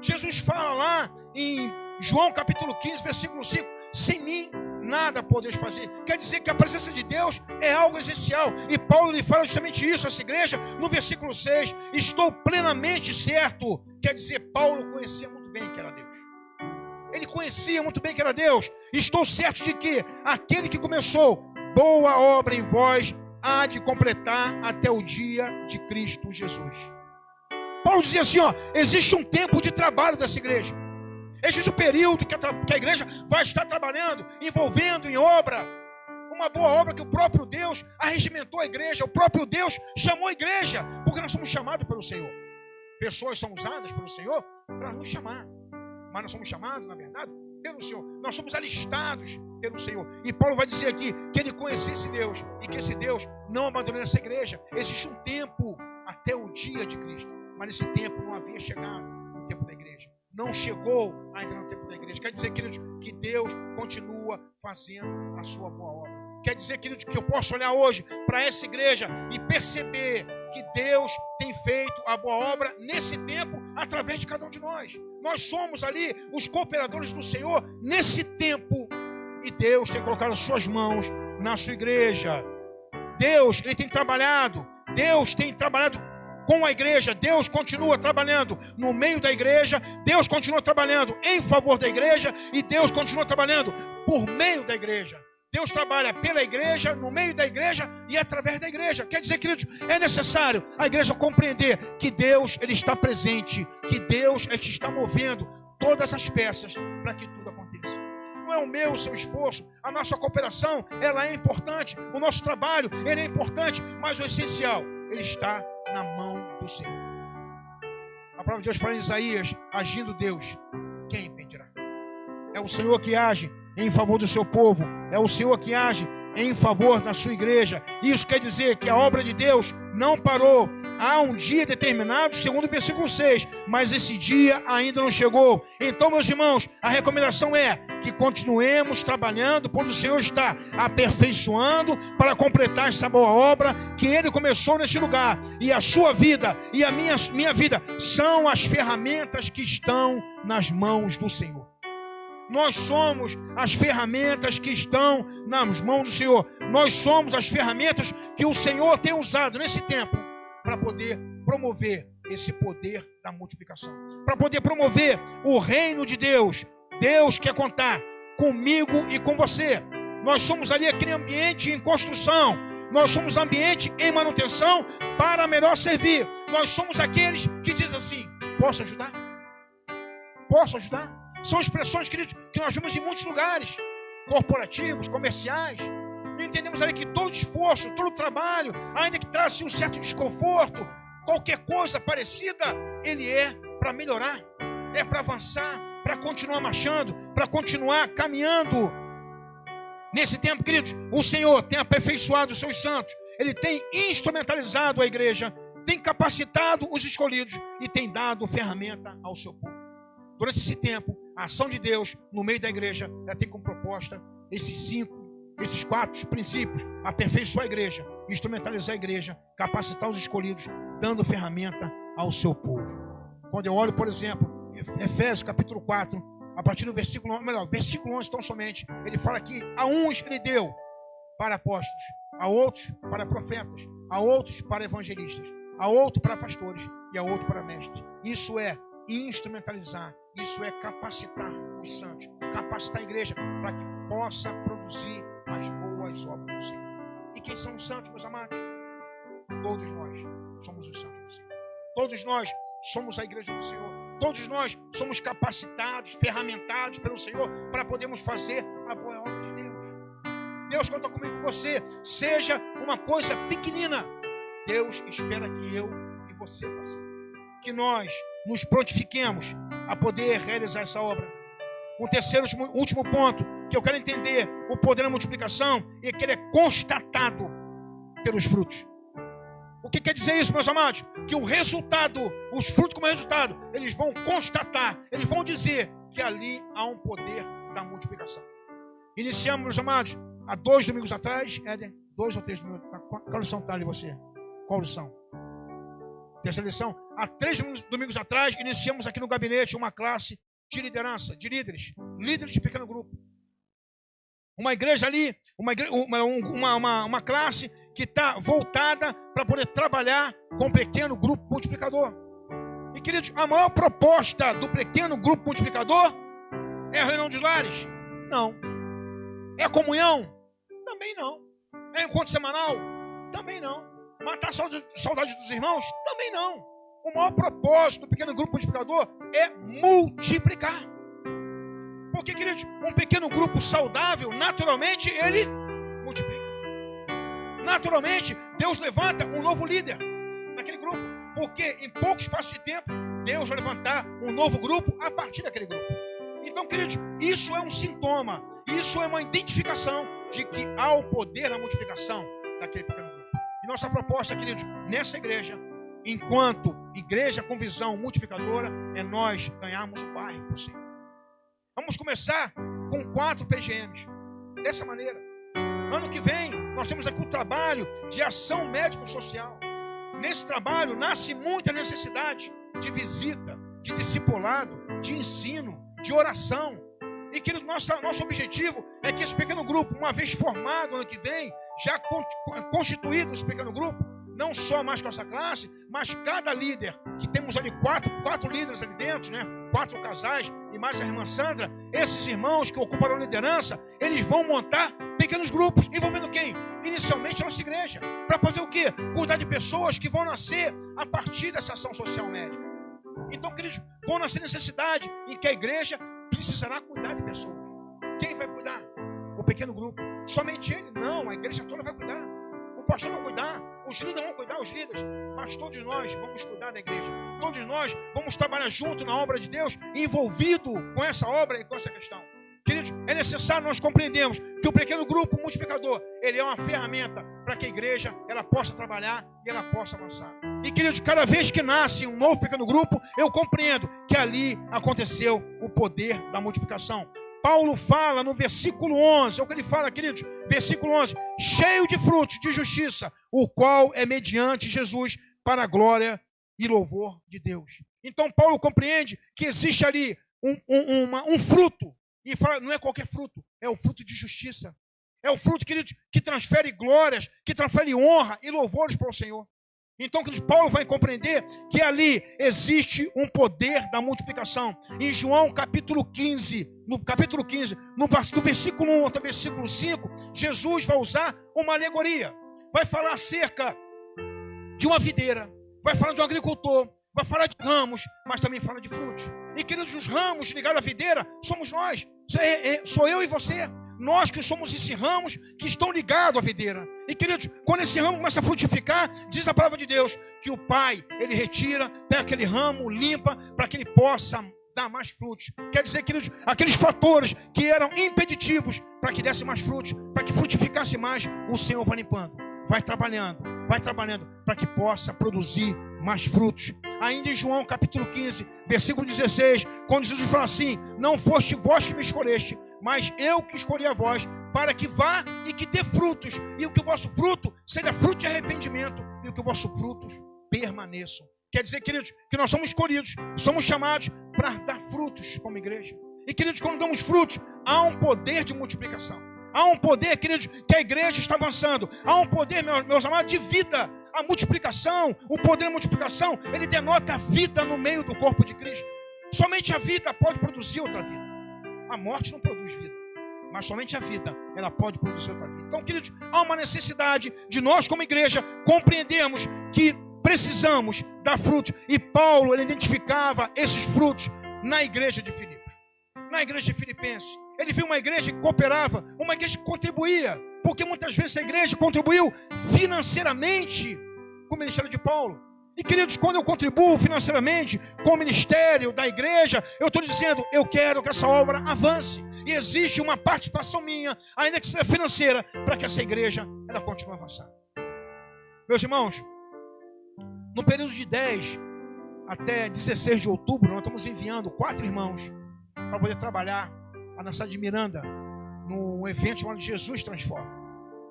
Jesus fala lá em João capítulo 15, versículo 5, sem mim nada podeis fazer. Quer dizer que a presença de Deus é algo essencial. E Paulo lhe fala justamente isso a essa igreja no versículo 6. Estou plenamente certo. Quer dizer, Paulo conhecia muito bem que era Deus. Ele conhecia muito bem que era Deus. Estou certo de que aquele que começou boa obra em vós há de completar até o dia de Cristo Jesus. Paulo dizia assim, existe um tempo de trabalho dessa igreja. Existe um período que a igreja vai estar trabalhando, envolvendo em obra, uma boa obra que o próprio Deus arregimentou a igreja, o próprio Deus chamou a igreja, porque nós somos chamados pelo Senhor. Pessoas são usadas pelo Senhor para nos chamar, mas nós somos chamados, na verdade, pelo Senhor. Nós somos alistados pelo Senhor. E Paulo vai dizer aqui que ele conhecia esse Deus e que esse Deus não abandonou essa igreja. Existe um tempo até o dia de Cristo, mas esse tempo não havia chegado no tempo da igreja. Não chegou ainda no tempo da igreja. Quer dizer, queridos, que Deus continua fazendo a sua boa obra. Quer dizer, queridos, que eu posso olhar hoje para essa igreja e perceber que Deus tem feito a boa obra nesse tempo, através de cada um de nós. Nós somos ali os cooperadores do Senhor nesse tempo. E Deus tem colocado as suas mãos na sua igreja. Deus, Ele tem trabalhado. Deus tem trabalhado com a igreja. Deus continua trabalhando no meio da igreja. Deus continua trabalhando em favor da igreja. E Deus continua trabalhando por meio da igreja. Deus trabalha pela igreja, no meio da igreja e através da igreja. Quer dizer, queridos, é necessário a igreja compreender que Deus, Ele está presente, que Deus é que está movendo todas as peças para que tudo aconteça. Não é o meu, o seu esforço, a nossa cooperação, ela é importante, o nosso trabalho, ele é importante, mas o essencial, ele está na mão do Senhor. A palavra de Deus fala em Isaías, agindo Deus, quem impedirá? É o Senhor que age em favor do seu povo, é o Senhor que age em favor da sua igreja. Isso quer dizer que a obra de Deus não parou. Há um dia determinado, segundo o versículo 6, mas esse dia ainda não chegou. Então, meus irmãos, a recomendação é que continuemos trabalhando, pois o Senhor está aperfeiçoando para completar essa boa obra que Ele começou nesse lugar. E a sua vida e a minha vida são as ferramentas que estão nas mãos do Senhor. Nós somos as ferramentas que estão nas mãos do Senhor. Nós somos as ferramentas que o Senhor tem usado nesse tempo para poder promover esse poder da multiplicação, para poder promover o reino de Deus. Deus quer contar comigo e com você. Nós somos ali aquele ambiente em construção. Nós somos ambiente em manutenção para melhor servir. Nós somos aqueles que dizem assim: posso ajudar? Posso ajudar? São expressões, queridos, que nós vemos em muitos lugares, corporativos, comerciais. E entendemos ali que todo esforço, todo trabalho, ainda que traga um certo desconforto, qualquer coisa parecida, ele é para melhorar, é para avançar, para continuar marchando, para continuar caminhando. Nesse tempo, queridos, o Senhor tem aperfeiçoado os seus santos, Ele tem instrumentalizado a igreja, tem capacitado os escolhidos e tem dado ferramenta ao seu povo. Durante esse tempo, a ação de Deus no meio da igreja, ela tem como proposta esses 4 princípios: aperfeiçoar a igreja, instrumentalizar a igreja, capacitar os escolhidos, dando ferramenta ao seu povo. Quando eu olho, por exemplo, Efésios capítulo 4, a partir do versículo 11 tão somente, ele fala que a uns ele deu para apóstolos, a outros para profetas, a outros para evangelistas, a outros para pastores e a outros para mestres. Isso é instrumentalizar, isso é capacitar os santos, capacitar a igreja para que possa produzir as boas obras do Senhor. E quem são os santos, meus amados? Todos nós somos os santos do Senhor. Todos nós somos a igreja do Senhor. Todos nós somos capacitados, ferramentados pelo Senhor para podermos fazer a boa obra de Deus. Deus conta comigo, você seja uma coisa pequenina. Deus espera que eu e você façamos. Que nós nos prontifiquemos a poder realizar essa obra. Um terceiro, último ponto, que eu quero entender o poder da multiplicação, é que ele é constatado pelos frutos. O que quer dizer isso, meus amados? Que o resultado, os frutos como resultado, eles vão constatar, eles vão dizer que ali há um poder da multiplicação. Iniciamos, meus amados, há 2 domingos atrás, Éder, 2 ou 3 domingos, qual lição está ali você? Qual lição? Terceira lição. Há 3 domingos atrás, iniciamos aqui no gabinete uma classe de liderança, de líderes de pequeno grupo. Uma igreja ali, uma classe que está voltada para poder trabalhar com um pequeno grupo multiplicador. E, queridos, a maior proposta do pequeno grupo multiplicador é a reunião de lares? Não. É a comunhão? Também não. É encontro semanal? Também não. Matar a saudade dos irmãos? Também não. O maior propósito do pequeno grupo multiplicador é multiplicar. Porque, queridos, um pequeno grupo saudável, naturalmente, ele multiplica. Naturalmente, Deus levanta um novo líder naquele grupo. Porque em pouco espaço de tempo, Deus vai levantar um novo grupo a partir daquele grupo. Então, queridos, isso é um sintoma, isso é uma identificação de que há o poder na multiplicação daquele pequeno grupo. E nossa proposta, queridos, nessa igreja, enquanto igreja com visão multiplicadora, é nós ganharmos o bairro por si. Vamos começar com 4 PGMs, dessa maneira. Ano que vem, nós temos aqui um trabalho de ação médico-social. Nesse trabalho nasce muita necessidade de visita, de discipulado, de ensino, de oração. E que nosso objetivo é que esse pequeno grupo, uma vez formado ano que vem, já constituído esse pequeno grupo, não só mais com essa classe, mas cada líder, que temos ali quatro líderes ali dentro, né? 4 casais e mais a irmã Sandra, esses irmãos que ocuparão liderança, eles vão montar pequenos grupos, envolvendo quem? Inicialmente a nossa igreja. Para fazer o quê? Cuidar de pessoas que vão nascer a partir dessa ação social médica. Então, queridos, vão nascer necessidade em que a igreja precisará cuidar de pessoas. Quem vai cuidar? O pequeno grupo. Somente ele? Não, a igreja toda vai cuidar. O pastor vai cuidar, os líderes vão cuidar, os líderes. Mas todos nós vamos cuidar da igreja. Todos nós vamos trabalhar junto na obra de Deus, envolvido com essa obra e com essa questão. Queridos, é necessário nós compreendermos que o pequeno grupo multiplicador, ele é uma ferramenta para que a igreja ela possa trabalhar e ela possa avançar. E, queridos, cada vez que nasce um novo pequeno grupo, eu compreendo que ali aconteceu o poder da multiplicação. Paulo fala no versículo 11, é o que ele fala, queridos, versículo 11, cheio de frutos de justiça, o qual é mediante Jesus para a glória e louvor de Deus. Então Paulo compreende que existe ali um fruto, e fala, não é qualquer fruto, é o fruto de justiça. É o fruto, queridos, que transfere glórias, que transfere honra e louvores para o Senhor. Então, queridos, Paulo vai compreender que ali existe um poder da multiplicação. Em João capítulo 15, do versículo 1 até o versículo 5, Jesus vai usar uma alegoria. Vai falar acerca de uma videira, vai falar de um agricultor, vai falar de ramos, mas também fala de frutos. E, queridos, os ramos ligados à videira somos nós, sou eu e você. Nós que somos esses ramos que estão ligados à videira. E, queridos, quando esse ramo começa a frutificar, diz a palavra de Deus que o Pai, ele retira, pega aquele ramo, limpa, para que ele possa dar mais frutos. Quer dizer, queridos, aqueles fatores que eram impeditivos para que desse mais frutos, para que frutificasse mais, o Senhor vai limpando, vai trabalhando, para que possa produzir mais frutos. Ainda em João capítulo 15, versículo 16, quando Jesus fala assim: não foste vós que me escolheste, mas eu que escolhi a vós, para que vá e que dê frutos, e o que o vosso fruto seja fruto de arrependimento, e o que o vosso frutos permaneçam. Quer dizer, queridos, que nós somos escolhidos, somos chamados para dar frutos como igreja. E, queridos, quando damos frutos, há um poder de multiplicação. Há um poder, queridos, que a igreja está avançando. Há um poder, meus amados, de vida. A multiplicação, o poder da multiplicação, ele denota a vida no meio do corpo de Cristo. Somente a vida pode produzir outra vida. A morte não produz vida, mas somente a vida, ela pode produzir outra vida. Então, queridos, há uma necessidade de nós como igreja compreendermos que precisamos dar frutos. E Paulo, ele identificava esses frutos na igreja de Filipos, na igreja de Filipenses. Ele viu uma igreja que cooperava, uma igreja que contribuía, porque muitas vezes a igreja contribuiu financeiramente com o ministério de Paulo. E, queridos, quando eu contribuo financeiramente com o ministério da igreja, eu estou dizendo, eu quero que essa obra avance. E existe uma participação minha, ainda que seja financeira, para que essa igreja ela continue a avançar. Meus irmãos, no período de 10 até 16 de outubro, nós estamos enviando 4 irmãos para poder trabalhar na cidade de Miranda, num evento chamado Jesus Transforma.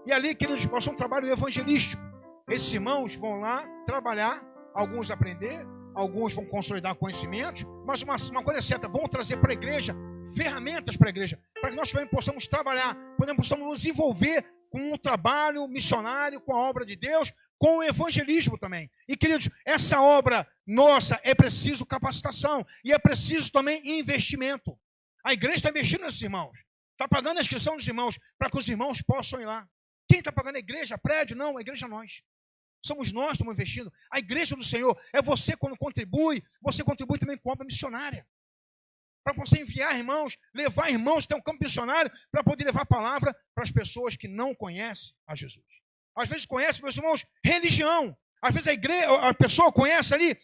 E ali, queridos, nós um trabalho evangelístico. Esses irmãos vão lá trabalhar, alguns aprender, alguns vão consolidar conhecimentos, mas uma coisa certa, vão trazer para a igreja ferramentas para a igreja, para que nós também possamos trabalhar, possamos nos envolver com um trabalho missionário, com a obra de Deus, com o evangelismo também. E, queridos, essa obra nossa é preciso capacitação e é preciso também investimento. A igreja está investindo nesses irmãos, está pagando a inscrição dos irmãos, para que os irmãos possam ir lá. Quem está pagando a igreja? Prédio? Não, a igreja é nós. Somos nós que estamos investindo. A igreja do Senhor é você quando contribui, você contribui também com obra missionária. Para você enviar irmãos, levar irmãos até um campo missionário, para poder levar a palavra para as pessoas que não conhecem a Jesus. Às vezes conhecem, meus irmãos, religião. Às vezes a pessoa conhece ali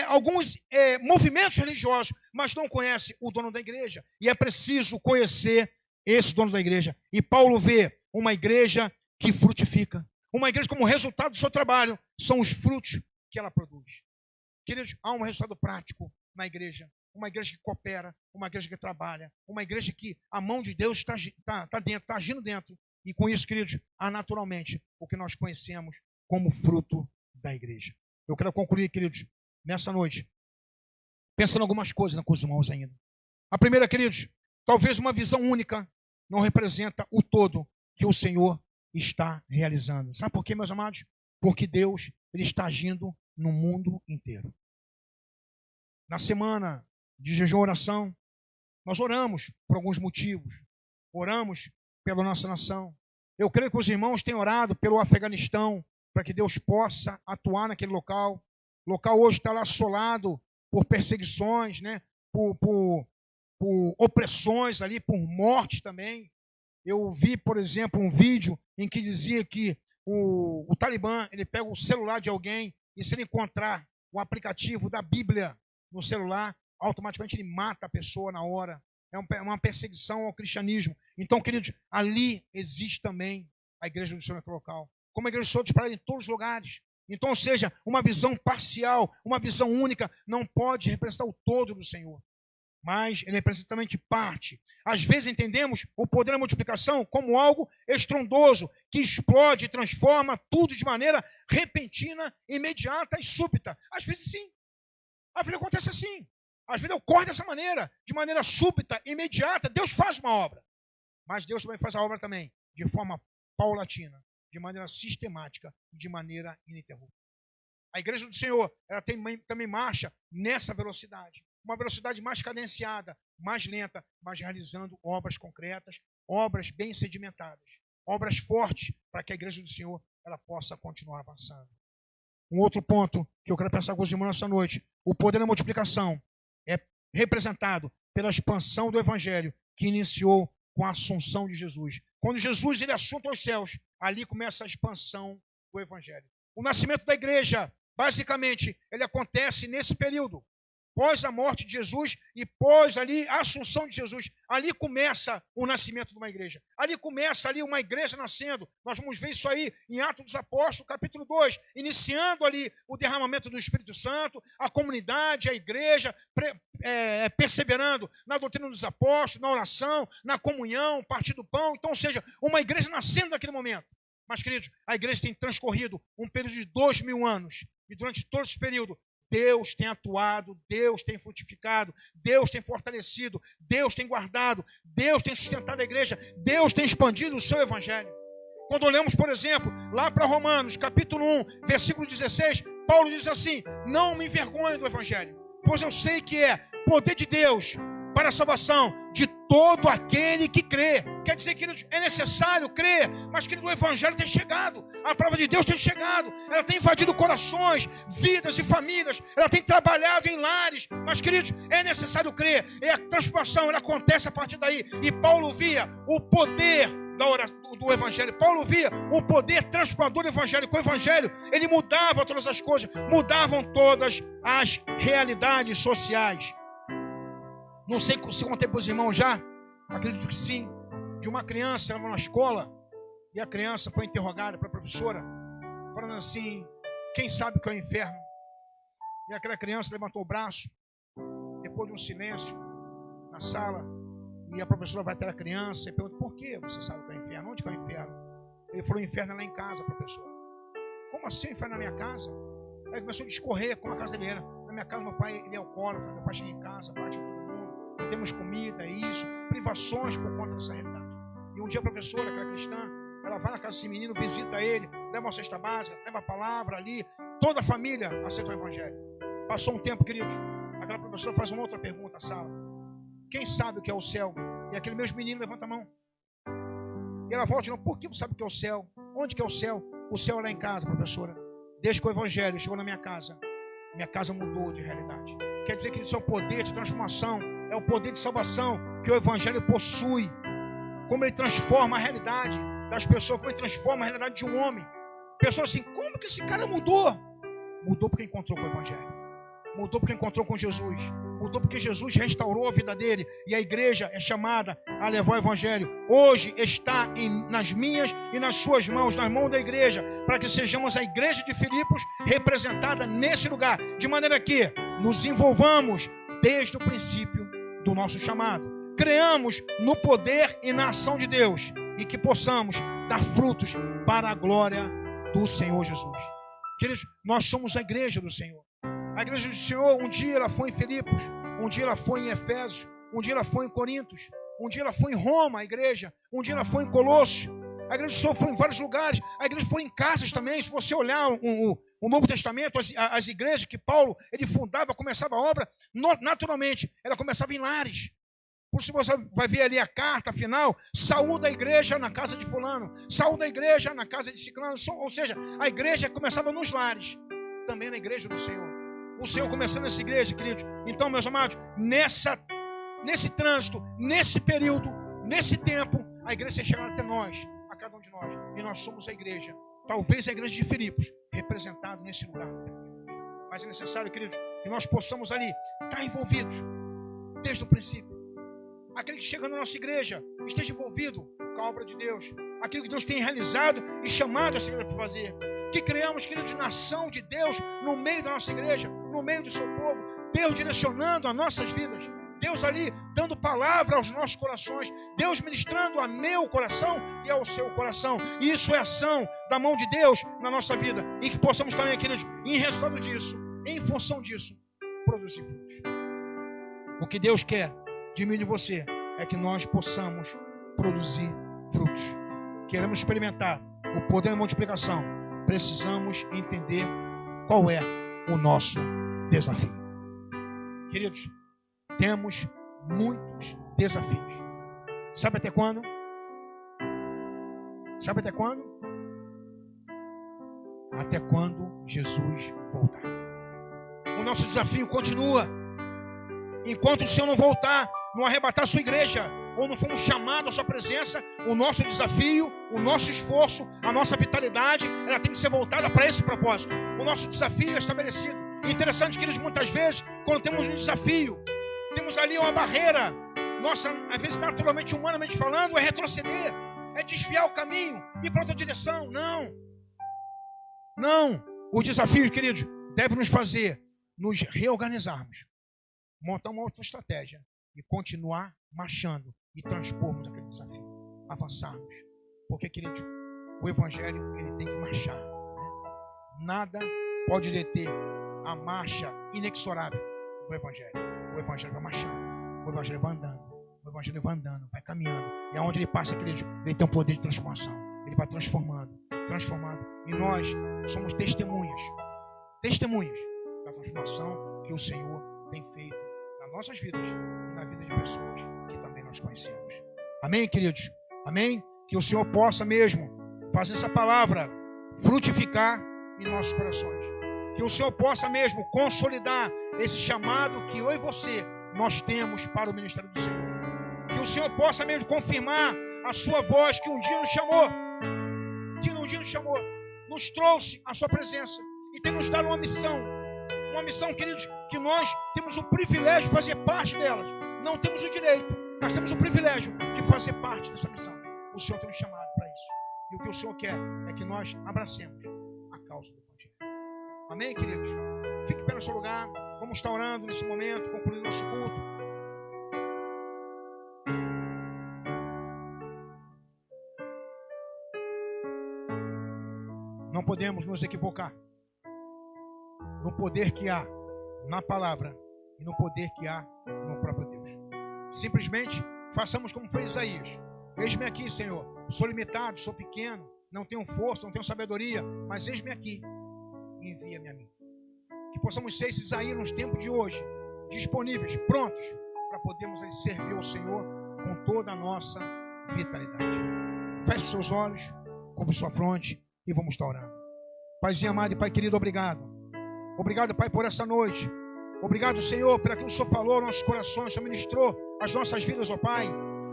alguns movimentos religiosos, mas não conhece o dono da igreja. E é preciso conhecer esse dono da igreja. E Paulo vê uma igreja que frutifica. Uma igreja como resultado do seu trabalho são os frutos que ela produz. Queridos, há um resultado prático na igreja. Uma igreja que coopera, uma igreja que trabalha, uma igreja que a mão de Deus está dentro, está agindo dentro. E com isso, queridos, há naturalmente o que nós conhecemos como fruto da igreja. Eu quero concluir, queridos, nessa noite, pensando em algumas coisas com os irmãos ainda. A primeira, queridos, talvez uma visão única não representa o todo que o Senhor está realizando. Sabe por quê, meus amados? Porque Deus ele está agindo no mundo inteiro. Na semana de jejum e oração, nós oramos por alguns motivos. Oramos pela nossa nação. Eu creio que os irmãos têm orado pelo Afeganistão, para que Deus possa atuar naquele local. O local hoje está lá assolado por perseguições, né? por opressões ali, por morte também. Eu vi, por exemplo, um vídeo em que dizia que o Talibã ele pega o celular de alguém e se ele encontrar o aplicativo da Bíblia no celular, automaticamente ele mata a pessoa na hora. É uma perseguição ao cristianismo. Então, queridos, ali existe também a igreja do Senhor naquele local. Como a igreja do Senhor espalhada em todos os lugares. Então, ou seja, uma visão parcial, uma visão única, não pode representar o todo do Senhor. Mas ele representa também parte. Às vezes entendemos o poder da multiplicação como algo estrondoso, que explode e transforma tudo de maneira repentina, imediata e súbita. Às vezes sim. A vida acontece assim. Às vezes ocorre dessa maneira, de maneira súbita, imediata. Deus faz uma obra. Mas Deus também faz a obra também, de forma paulatina, de maneira sistemática, de maneira ininterrupta. A igreja do Senhor, ela também marcha nessa velocidade. Uma velocidade mais cadenciada, mais lenta, mas realizando obras concretas, obras bem sedimentadas, obras fortes, para que a igreja do Senhor ela possa continuar avançando. Um outro ponto que eu quero pensar com os irmãos essa noite, o poder da multiplicação é representado pela expansão do Evangelho que iniciou com a assunção de Jesus. Quando Jesus ele assunta aos céus, ali começa a expansão do Evangelho. O nascimento da igreja, basicamente, ele acontece nesse período. Pós a morte de Jesus e pós ali a assunção de Jesus, ali começa o nascimento de uma igreja. Ali começa ali uma igreja nascendo. Nós vamos ver isso aí em Atos dos Apóstolos, capítulo 2, iniciando ali o derramamento do Espírito Santo, a comunidade, a igreja, perseverando na doutrina dos apóstolos, na oração, na comunhão, partir do pão. Então, ou seja, uma igreja nascendo naquele momento. Mas, queridos, a igreja tem transcorrido um período de 2000 anos. E durante todo esse período, Deus tem atuado, Deus tem frutificado, Deus tem fortalecido, Deus tem guardado, Deus tem sustentado a igreja, Deus tem expandido o seu evangelho. Quando olhamos, por exemplo, lá para Romanos, capítulo 1, versículo 16, Paulo diz assim: não me envergonhe do evangelho, pois eu sei que é poder de Deus para a salvação de todo aquele que crê. Quer dizer que é necessário crer, mas que o evangelho tem chegado, a palavra de Deus tem chegado, ela tem invadido corações, vidas e famílias, ela tem trabalhado em lares, mas, queridos, é necessário crer, e a transformação ela acontece a partir daí. E Paulo via o poder do evangelho, Paulo via o poder transformador do evangelho. Com o evangelho ele mudava todas as coisas, mudavam todas as realidades sociais. Não sei se contei para os irmãos já, acredito que sim, de uma criança, ela estava na escola, e a criança foi interrogada para a professora, falando assim: quem sabe o que é o inferno? E aquela criança levantou o braço, depois de um silêncio na sala, e a professora vai até a criança e pergunta: por que você sabe o que é o inferno? Onde que é o inferno? Ele falou: o inferno é lá em casa, professor. Como assim o inferno é na minha casa? Aí começou a discorrer como a casa dele era. Na minha casa, meu pai ele é alcoólatra, meu pai chega em casa, bate todo mundo, não temos comida, isso, privações por conta dessa realidade. E um dia a professora, aquela cristã, ela vai na casa desse menino, visita ele, leva uma cesta básica, leva a palavra ali, toda a família aceitou o evangelho. Passou um tempo, queridos, aquela professora faz uma outra pergunta na sala: quem sabe o que é o céu? E aquele mesmo menino levanta a mão. E ela volta e diz: por que você sabe o que é o céu? Onde que é o céu? O céu é lá em casa, professora. Desde que o evangelho chegou na minha casa mudou de realidade. Quer dizer que isso é o poder de transformação, é o poder de salvação que o evangelho possui. Como ele transforma a realidade das pessoas, como ele transforma a realidade de um homem. Pessoas assim: como que esse cara mudou? Mudou porque encontrou com o Evangelho. Mudou porque encontrou com Jesus. Mudou porque Jesus restaurou a vida dele. E a igreja é chamada a levar o Evangelho. Hoje está nas minhas e nas suas mãos, nas mãos da igreja, para que sejamos a igreja de Filipos representada nesse lugar. De maneira que nos envolvamos desde o princípio do nosso chamado. Creamos no poder e na ação de Deus. E que possamos dar frutos para a glória do Senhor Jesus. Queridos, nós somos a igreja do Senhor. A igreja do Senhor, um dia ela foi em Filipos, um dia ela foi em Efésios, um dia ela foi em Corintos, um dia ela foi em Roma, a igreja, um dia ela foi em Colossos. A igreja do Senhor foi em vários lugares, a igreja foi em casas também. Se você olhar o Novo Testamento, as igrejas que Paulo ele fundava, começava a obra, naturalmente, ela começava em lares. Por isso você vai ver ali a carta final, saúde a igreja na casa de fulano, saúde a igreja na casa de ciclano. Ou seja, a igreja começava nos lares, também na igreja do Senhor. O Senhor começando essa igreja, queridos. Então, meus amados, nesse trânsito, nesse período, nesse tempo, a igreja tem chegado até nós, a cada um de nós. E nós somos a igreja, talvez a igreja de Filipos, representada nesse lugar. Mas é necessário, queridos, que nós possamos ali estar envolvidos desde o princípio. Aquele que chega na nossa igreja esteja envolvido com a obra de Deus. Aquilo que Deus tem realizado e chamado essa igreja para fazer. Que criamos, queridos, nação de Deus no meio da nossa igreja, no meio do seu povo. Deus direcionando as nossas vidas. Deus ali dando palavra aos nossos corações. Deus ministrando a meu coração e ao seu coração. E isso é ação da mão de Deus na nossa vida. E que possamos também, queridos, em resultado disso, em função disso, produzir frutos. O que Deus quer de mim e de você é que nós possamos produzir frutos. Queremos experimentar o poder da multiplicação. Precisamos entender qual é o nosso desafio. Queridos, temos muitos desafios. Sabe até quando? Sabe até quando? Até quando Jesus voltar. O nosso desafio continua. Enquanto o Senhor não voltar, não arrebatar a sua igreja, ou não fomos chamados à sua presença, o nosso desafio, o nosso esforço, a nossa vitalidade, ela tem que ser voltada para esse propósito. O nosso desafio é estabelecido. Interessante, queridos, muitas vezes, quando temos um desafio, temos ali uma barreira. Nossa, às vezes, naturalmente, humanamente falando, é retroceder, é desviar o caminho, ir para outra direção. Não. Não. O desafio, queridos, deve nos fazer nos reorganizarmos, montar uma outra estratégia e continuar marchando e transpormos aquele desafio, avançarmos. Porque, queridos, o Evangelho ele tem que marchar, né? Nada pode deter a marcha inexorável do Evangelho. O Evangelho vai marchando, o Evangelho vai andando, o Evangelho vai andando, vai caminhando. E aonde ele passa, queridos, ele tem um poder de transformação. Ele vai transformando. E nós somos testemunhas da transformação que o Senhor tem feito nas nossas vidas e na vida de pessoas que também nós conhecemos. Amém, queridos? Amém? Que o Senhor possa mesmo fazer essa palavra frutificar em nossos corações. Que o Senhor possa mesmo consolidar esse chamado que eu e você nós temos para o ministério do Senhor. Que o Senhor possa mesmo confirmar a sua voz que um dia nos chamou, nos trouxe a sua presença e tem nos dado uma missão, queridos, que nós temos o privilégio de fazer parte delas. Não temos o direito, nós temos o privilégio de fazer parte dessa missão. O Senhor tem nos chamado para isso. E o que o Senhor quer é que nós abracemos a causa do Evangelho. Amém, queridos? Fique em pé no seu lugar. Vamos estar orando nesse momento, concluindo nosso culto. Não podemos nos equivocar no poder que há na palavra e no poder que há no próprio Deus. Simplesmente façamos como fez Isaías. Eis-me aqui, Senhor. Sou limitado, sou pequeno, não tenho força, não tenho sabedoria, mas eis-me aqui e envia-me a mim. Que possamos ser esses aí nos tempos de hoje, disponíveis, prontos, para podermos servir ao Senhor com toda a nossa vitalidade. Feche seus olhos, cobre sua fronte e vamos estar orando. Paizinho amado e Pai querido, obrigado. Obrigado, Pai, por essa noite. Obrigado, Senhor, por aquilo que o Senhor falou aos nossos corações, o Senhor ministrou as nossas vidas, ó Pai.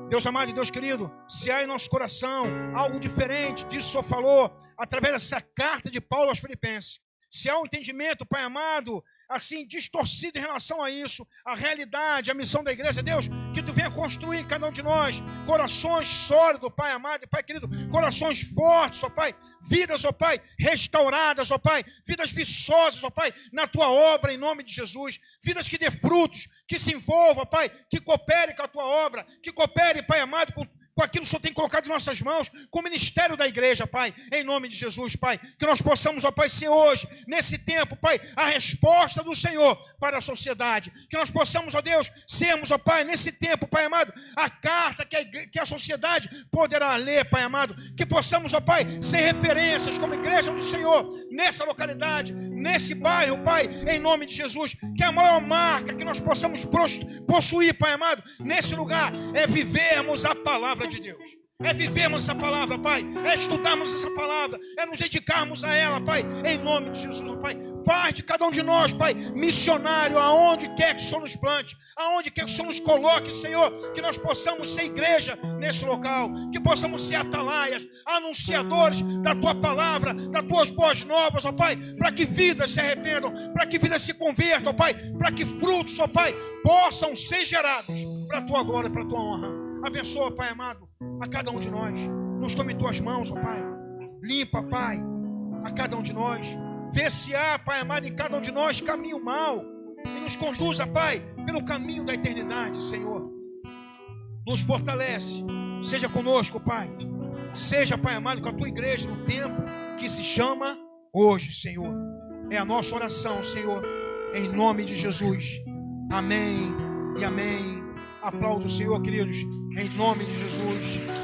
Deus amado e Deus querido, se há em nosso coração algo diferente disso que o Senhor falou, através dessa carta de Paulo aos Filipenses, Se há um entendimento, Pai amado, assim, distorcido em relação a isso, a realidade, a missão da igreja, Deus, que Tu venha construir em cada um de nós corações sólidos, Pai amado e Pai querido, corações fortes, ó Pai, vidas, ó Pai, restauradas, ó Pai, vidas viçosas, ó Pai, na Tua obra, em nome de Jesus, vidas que dê frutos, que se envolvam, Pai, que coopere com a Tua obra, que coopere, Pai amado, com aquilo que o Senhor tem colocado em nossas mãos, com o ministério da igreja, Pai, em nome de Jesus, Pai, que nós possamos, ó Pai, ser hoje, nesse tempo, Pai, a resposta do Senhor para a sociedade, que nós possamos, ó Deus, sermos, ó Pai, nesse tempo, Pai amado, a carta que a sociedade poderá ler, Pai amado, que possamos, ó Pai, ser referências como igreja do Senhor, nessa localidade, nesse bairro, Pai, em nome de Jesus, que a maior marca que nós possamos possuir, Pai amado, nesse lugar, é vivermos a palavra de Deus, é vivermos essa palavra, Pai, é estudarmos essa palavra, é nos dedicarmos a ela, Pai, em nome de Jesus, Pai. Faz de cada um de nós, Pai, missionário, aonde quer que o Senhor nos plante, aonde quer que o Senhor nos coloque, Senhor, que nós possamos ser igreja nesse local, que possamos ser atalaias, anunciadores da Tua palavra, das Tuas boas novas, ó Pai, para que vidas se arrependam, para que vidas se convertam, ó Pai, para que frutos, ó Pai, possam ser gerados para a Tua glória, para a Tua honra. Abençoa, Pai amado, a cada um de nós, nos tome em Tuas mãos, ó Pai, limpa, Pai, a cada um de nós. Vê se há, Pai amado, em cada um de nós caminho mau e nos conduza, Pai, pelo caminho da eternidade, Senhor. Nos fortalece, seja conosco, Pai. Seja, Pai amado, com a Tua igreja no tempo que se chama hoje, Senhor. É a nossa oração, Senhor, em nome de Jesus. Amém e amém. Aplaudo o Senhor, queridos, em nome de Jesus.